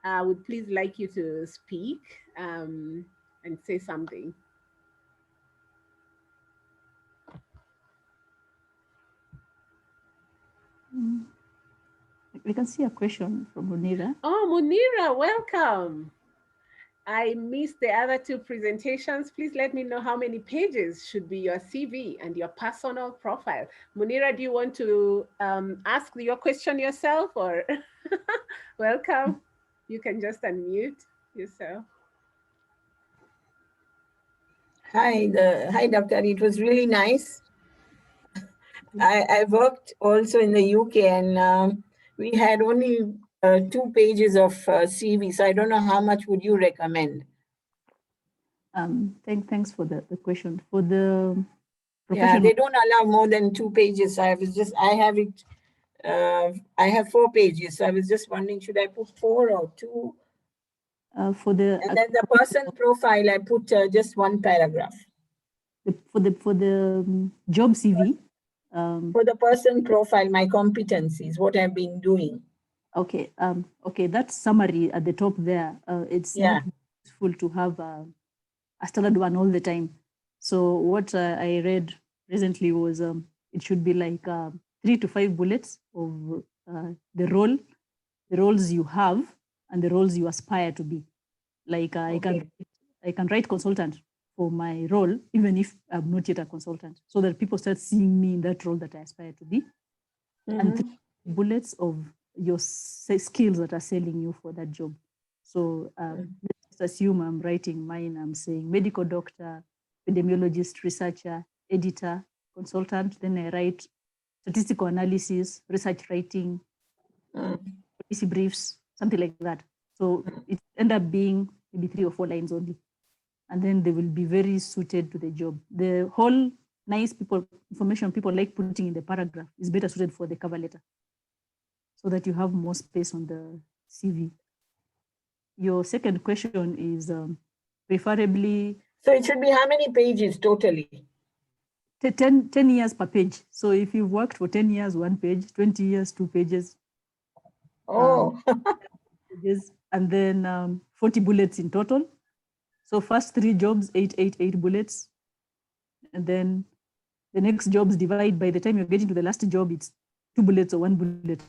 I would please like you to speak and say something. We can see a question from Munira. Oh, Munira, welcome. I missed the other 2 presentations. Please let me know how many pages should be your CV and your personal profile. Munira, do you want to ask your question yourself, or welcome? You can just unmute yourself. Hi, Dr. It was really nice. I worked also in the UK, and we had only 2 pages of CV, so I don't know how much would you recommend? Thanks for the question. For the yeah, they don't allow more than 2 pages. So I have 4 pages. So I was just wondering, should I put 4 or 2? And then the person profile, I put just 1 paragraph. For the job CV. For the person profile, my competencies, what I've been doing. Okay. Okay. That summary at the top there, it's not useful to have a standard one all the time. So what I read recently was it should be like 3 to 5 bullets of the roles you have and the roles you aspire to be. Like I can write consultant for my role, even if I'm not yet a consultant, so that people start seeing me in that role that I aspire to be. And 3 bullets of your skills that are selling you for that job. So let's assume I'm writing mine, I'm saying medical doctor, epidemiologist, researcher, editor, consultant. Then I write statistical analysis, research writing, policy briefs, something like that. So it end up being maybe 3 or 4 lines only. And then they will be very suited to the job. The whole nice information people like putting in the paragraph is better suited for the cover letter, so that you have more space on the CV. Your second question is preferably... So it should be how many pages totally? 10 years per page. So if you've worked for 10 years, 1 page, 20 years, 2 pages. Oh. And then 40 bullets in total. So first 3 jobs, 8 bullets. And then the next jobs divide. By the time you're getting to the last job, it's 2 bullets or 1 bullet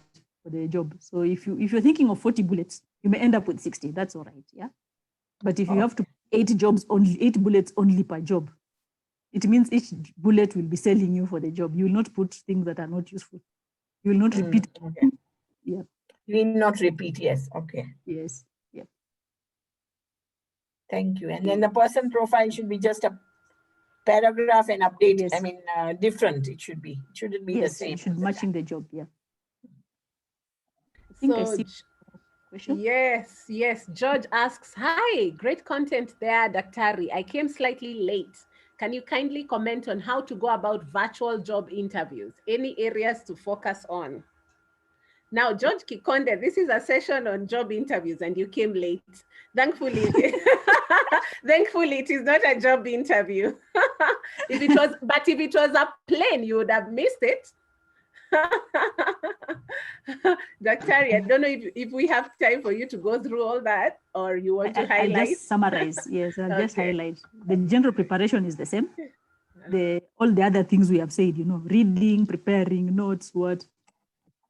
for the job. So if you're thinking of 40 bullets, you may end up with 60. That's all right, yeah. But if you have to 8 bullets only per job, it means each bullet will be selling you for the job. You will not put things that are not useful. You will not repeat. Okay. Yeah. You will not repeat. Yes. Okay. Yes. Yeah. Thank you. And then the person profile should be just a paragraph and update. Yes. I mean, different. It should be. It shouldn't be the same. It should matching the job. Yeah. I think so, I see question. Yes. George asks, hi, great content there, Daktari. I came slightly late. Can you kindly comment on how to go about virtual job interviews? Any areas to focus on? Now, George Kikonde, this is a session on job interviews and you came late. Thankfully, it is not a job interview. If it was a plane, you would have missed it. Daktari, I don't know if we have time for you to go through all that, or you want to highlight. I'll just summarize. Yes, I'll just highlight. The general preparation is the same. All the other things we have said, reading, preparing, notes, what.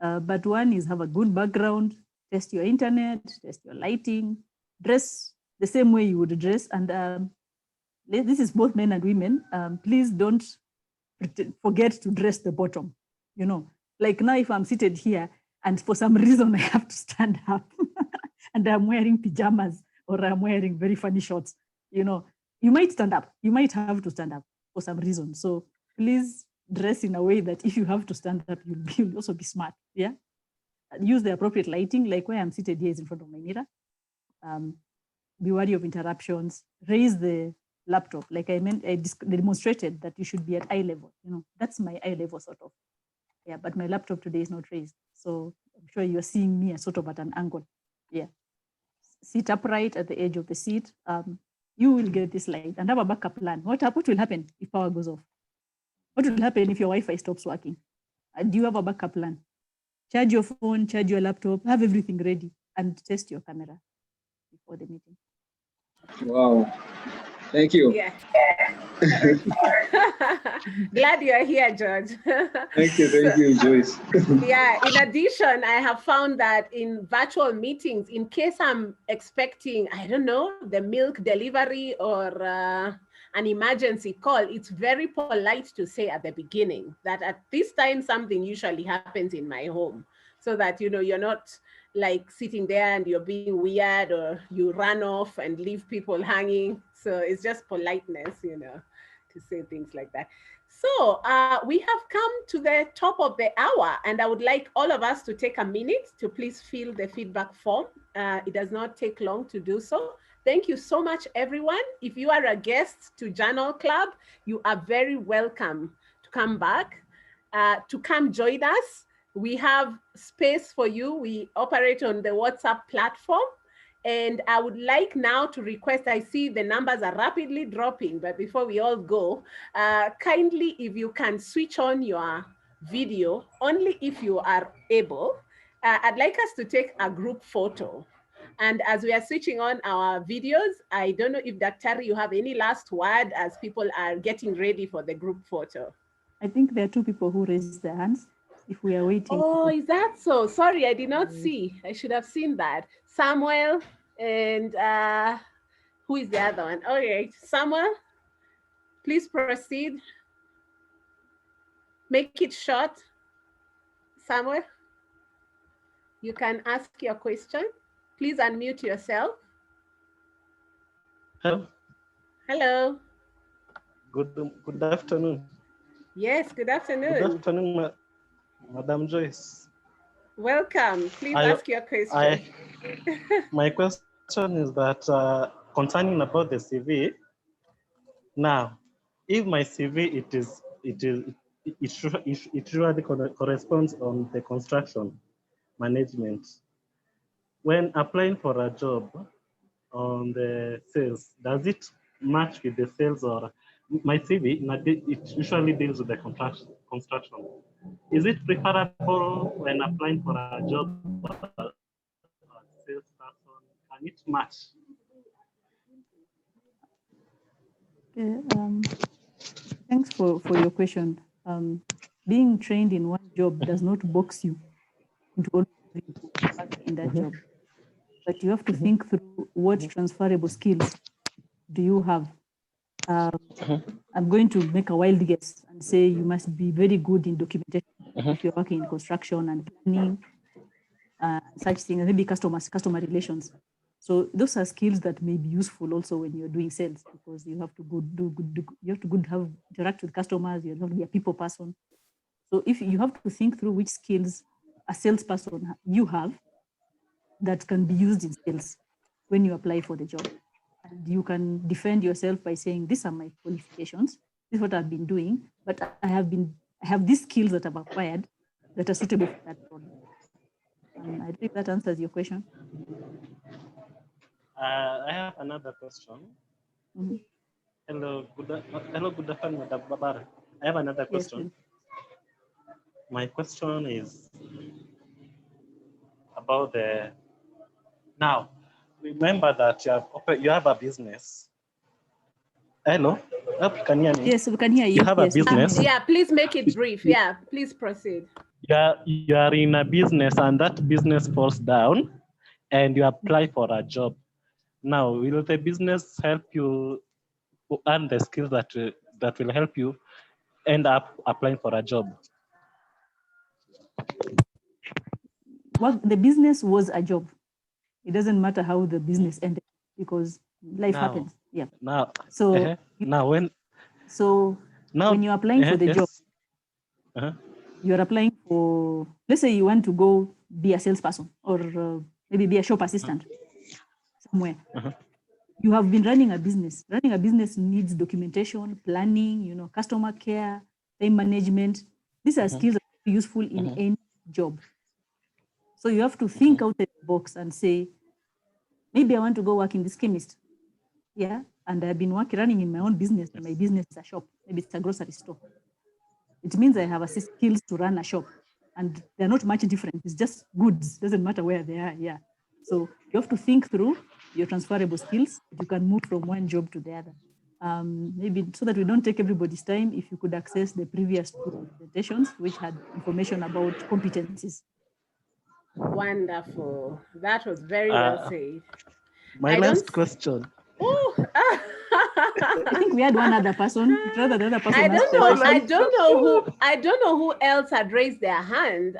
But one is have a good background, test your internet, test your lighting, dress the same way you would dress. And this is both men and women. Please don't forget to dress the bottom. Like now if I'm seated here and for some reason I have to stand up and I'm wearing pajamas or I'm wearing very funny shorts, you might stand up. You might have to stand up for some reason. So please dress in a way that if you have to stand up, you'll also be smart. Yeah. Use the appropriate lighting, like where I'm seated here is in front of my mirror. Be wary of interruptions. Raise the laptop. Like I demonstrated that you should be at eye level. That's my eye level sort of. Yeah, but my laptop today is not raised. So I'm sure you're seeing me sort of at an angle. Yeah. Sit upright at the edge of the seat. You will get this light and have a backup plan. What will happen if power goes off? What will happen if your Wi-Fi stops working? Do you have a backup plan? Charge your phone, charge your laptop, have everything ready, and test your camera before the meeting. Wow. Thank you. Yeah. Glad you're here, George. Thank you, Joyce. Yeah, in addition, I have found that in virtual meetings, in case I'm expecting, I don't know, the milk delivery or an emergency call, it's very polite to say at the beginning that at this time, something usually happens in my home, so that, you're not like sitting there and you're being weird or you run off and leave people hanging. So it's just politeness, to say things like that. So we have come to the top of the hour, and I would like all of us to take a minute to please fill the feedback form. It does not take long to do so. Thank you so much, everyone. If you are a guest to Journal Club, you are very welcome to come back, to come join us. We have space for you. We operate on the WhatsApp platform. And I would like now to request, I see the numbers are rapidly dropping, but before we all go, kindly, if you can switch on your video, only if you are able, I'd like us to take a group photo. And as we are switching on our videos, I don't know if Dr. you have any last word as people are getting ready for the group photo. I think there are two people who raised their hands. If we are waiting. Oh, is that so? Sorry, I did not see. I should have seen that. Samuel and who is the other one? All right, Samuel, please proceed. Make it short. Samuel, you can ask your question. Please unmute yourself. Hello. Hello. Good afternoon. Yes, good afternoon. Good afternoon, Madam Joyce. Welcome. Please ask your question. My question is that concerning about the CV. Now, if my CV it really corresponds on the construction management. When applying for a job on the sales, does it match with the sales, or my CV, it usually deals with the construction. Is it preferable when applying for a job as a salesperson? Can it match? Thanks for your question. Being trained in one job does not box you into work in that job, but you have to think through what transferable skills do you have. I'm going to make a wild guess and say you must be very good in documentation if you're working in construction and planning, such things, maybe customer relations. So those are skills that may be useful also when you're doing sales, because you have to interact with customers. You have to be a people person. So if you have to think through which skills a salesperson you have that can be used in sales when you apply for the job. And you can defend yourself by saying, these are my qualifications, this is what I've been doing, but I have these skills that I've acquired that are suitable for that problem. I think that answers your question. I have another question. Mm-hmm. Hello, good afternoon, Madam Babar. I have another question. Yes, my question is about the, now, remember that you have a business. Hello? Hope you can hear me. Yes, we can hear you. You have a business. Yeah, please make it brief. Yeah, please proceed. You are in a business and that business falls down and you apply for a job. Now, will the business help you earn the skills that will help you end up applying for a job? Well, the business was a job. It doesn't matter how the business ended because life happens. Yeah. Now, so when you're applying for the job, you're applying for, let's say you want to go be a salesperson or maybe be a shop assistant somewhere. You have been running a business. Running a business needs documentation, planning, customer care, time management. These are skills that are useful in any job. So you have to think out of the box and say, maybe I want to go work in this chemist. Yeah. And I've been running in my own business. My business is a shop. Maybe it's a grocery store. It means I have skills to run a shop. And they're not much different. It's just goods. Doesn't matter where they are. Yeah. So you have to think through your transferable skills. You can move from one job to the other. Maybe so that we don't take everybody's time, if you could access the previous two presentations, which had information about competencies. Wonderful. That was very well said. My last question. Oh, I think we had one other person. Rather the other person. I don't know who else had raised their hand.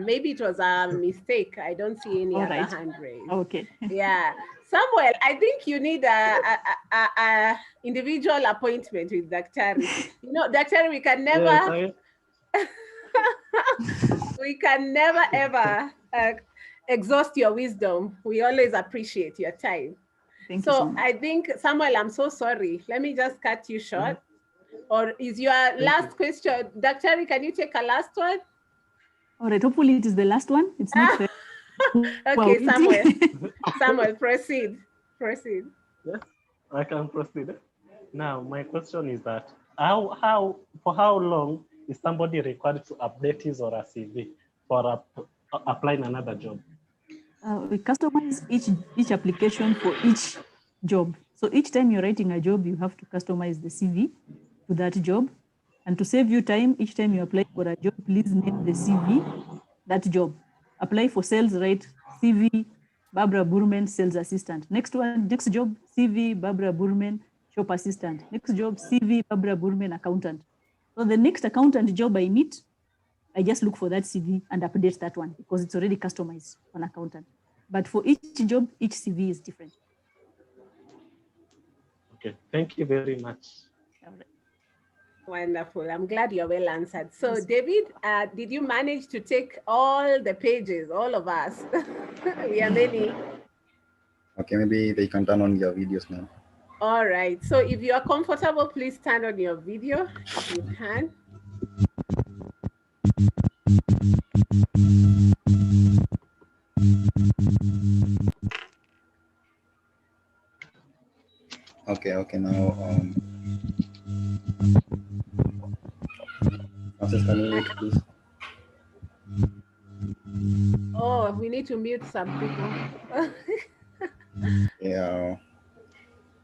Maybe it was a mistake. I don't see any other hand raised. Okay. Yeah. Samuel, I think you need a individual appointment with Dr. Dr. We can never, we can never ever exhaust your wisdom. We always appreciate your time. Thank you so much. I think, Samuel, I'm so sorry. Let me just cut you short. Or is your last question, Dr. can you take a last one? All right, hopefully it is the last one. It's not fair. Okay, Samuel, proceed. Yes, I can proceed. Now, my question is that for how long is somebody required to update his or her CV for applying another job? We customize each application for each job. So each time you're writing a job, you have to customize the CV to that job. And to save you time, each time you apply for a job, please name the CV that job. Apply for sales, write CV Barbara Burmen, sales assistant. Next job, CV Barbara Burmen, shop assistant. Next job, CV Barbara Burmen, accountant. So the next accountant job I meet, I just look for that CV and update that one because it's already customized on accountant. But for each job, each CV is different. Okay, thank you very much. All right. Wonderful. I'm glad you're well answered. So David, did you manage to take all the pages, all of us? We are many. Okay, maybe they can turn on your videos now. All right. So if you are comfortable, please turn on your video if you can. Okay, now Francis, can you mute, please? Oh, we need to mute some people. Yeah.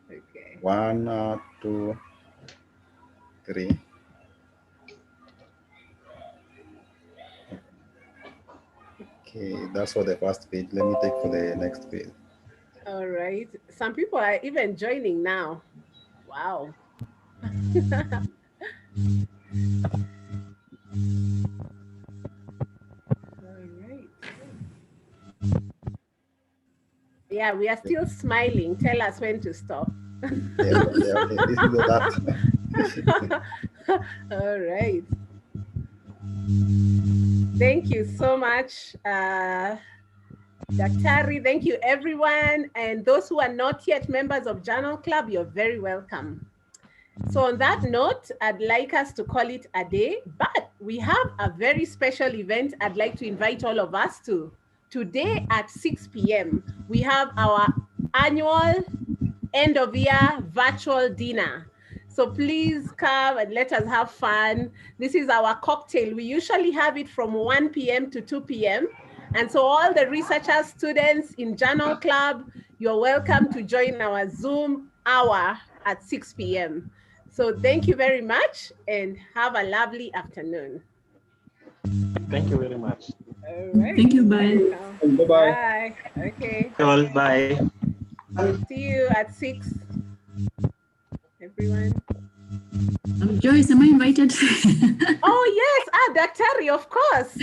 Okay. 1, 2, 3. Okay, that's for the first page. Let me take for the next page. All right. Some people are even joining now. Wow. All right. Yeah, we are still smiling. Tell us when to stop. Okay. This is the last. All right. Thank you so much, Daktari. Thank you, everyone. And those who are not yet members of Journal Club, you're very welcome. So on that note, I'd like us to call it a day, but we have a very special event I'd like to invite all of us to. Today at 6 p.m., we have our annual end of year virtual dinner. So please come and let us have fun. This is our cocktail. We usually have it from 1 p.m. to 2 p.m. And so all the researchers, students in Journal Club, you're welcome to join our Zoom hour at 6 p.m. So thank you very much and have a lovely afternoon. Thank you very much. All right. Thank you. Bye. Bye-bye. Bye. Okay. Well, bye. See you at 6, everyone. Joyce, am I invited? Oh yes, Daktari, of course.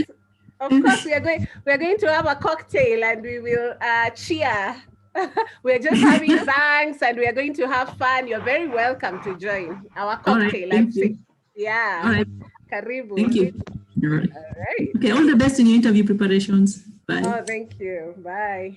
Of course, we are going to have a cocktail and we will cheer. We're just having zangs and we are going to have fun. You're very welcome to join our cocktail. All right, thank you. Yeah. All right. Karibu. Thank you. All right. Okay, all the best in your interview preparations. Bye. Oh, thank you. Bye.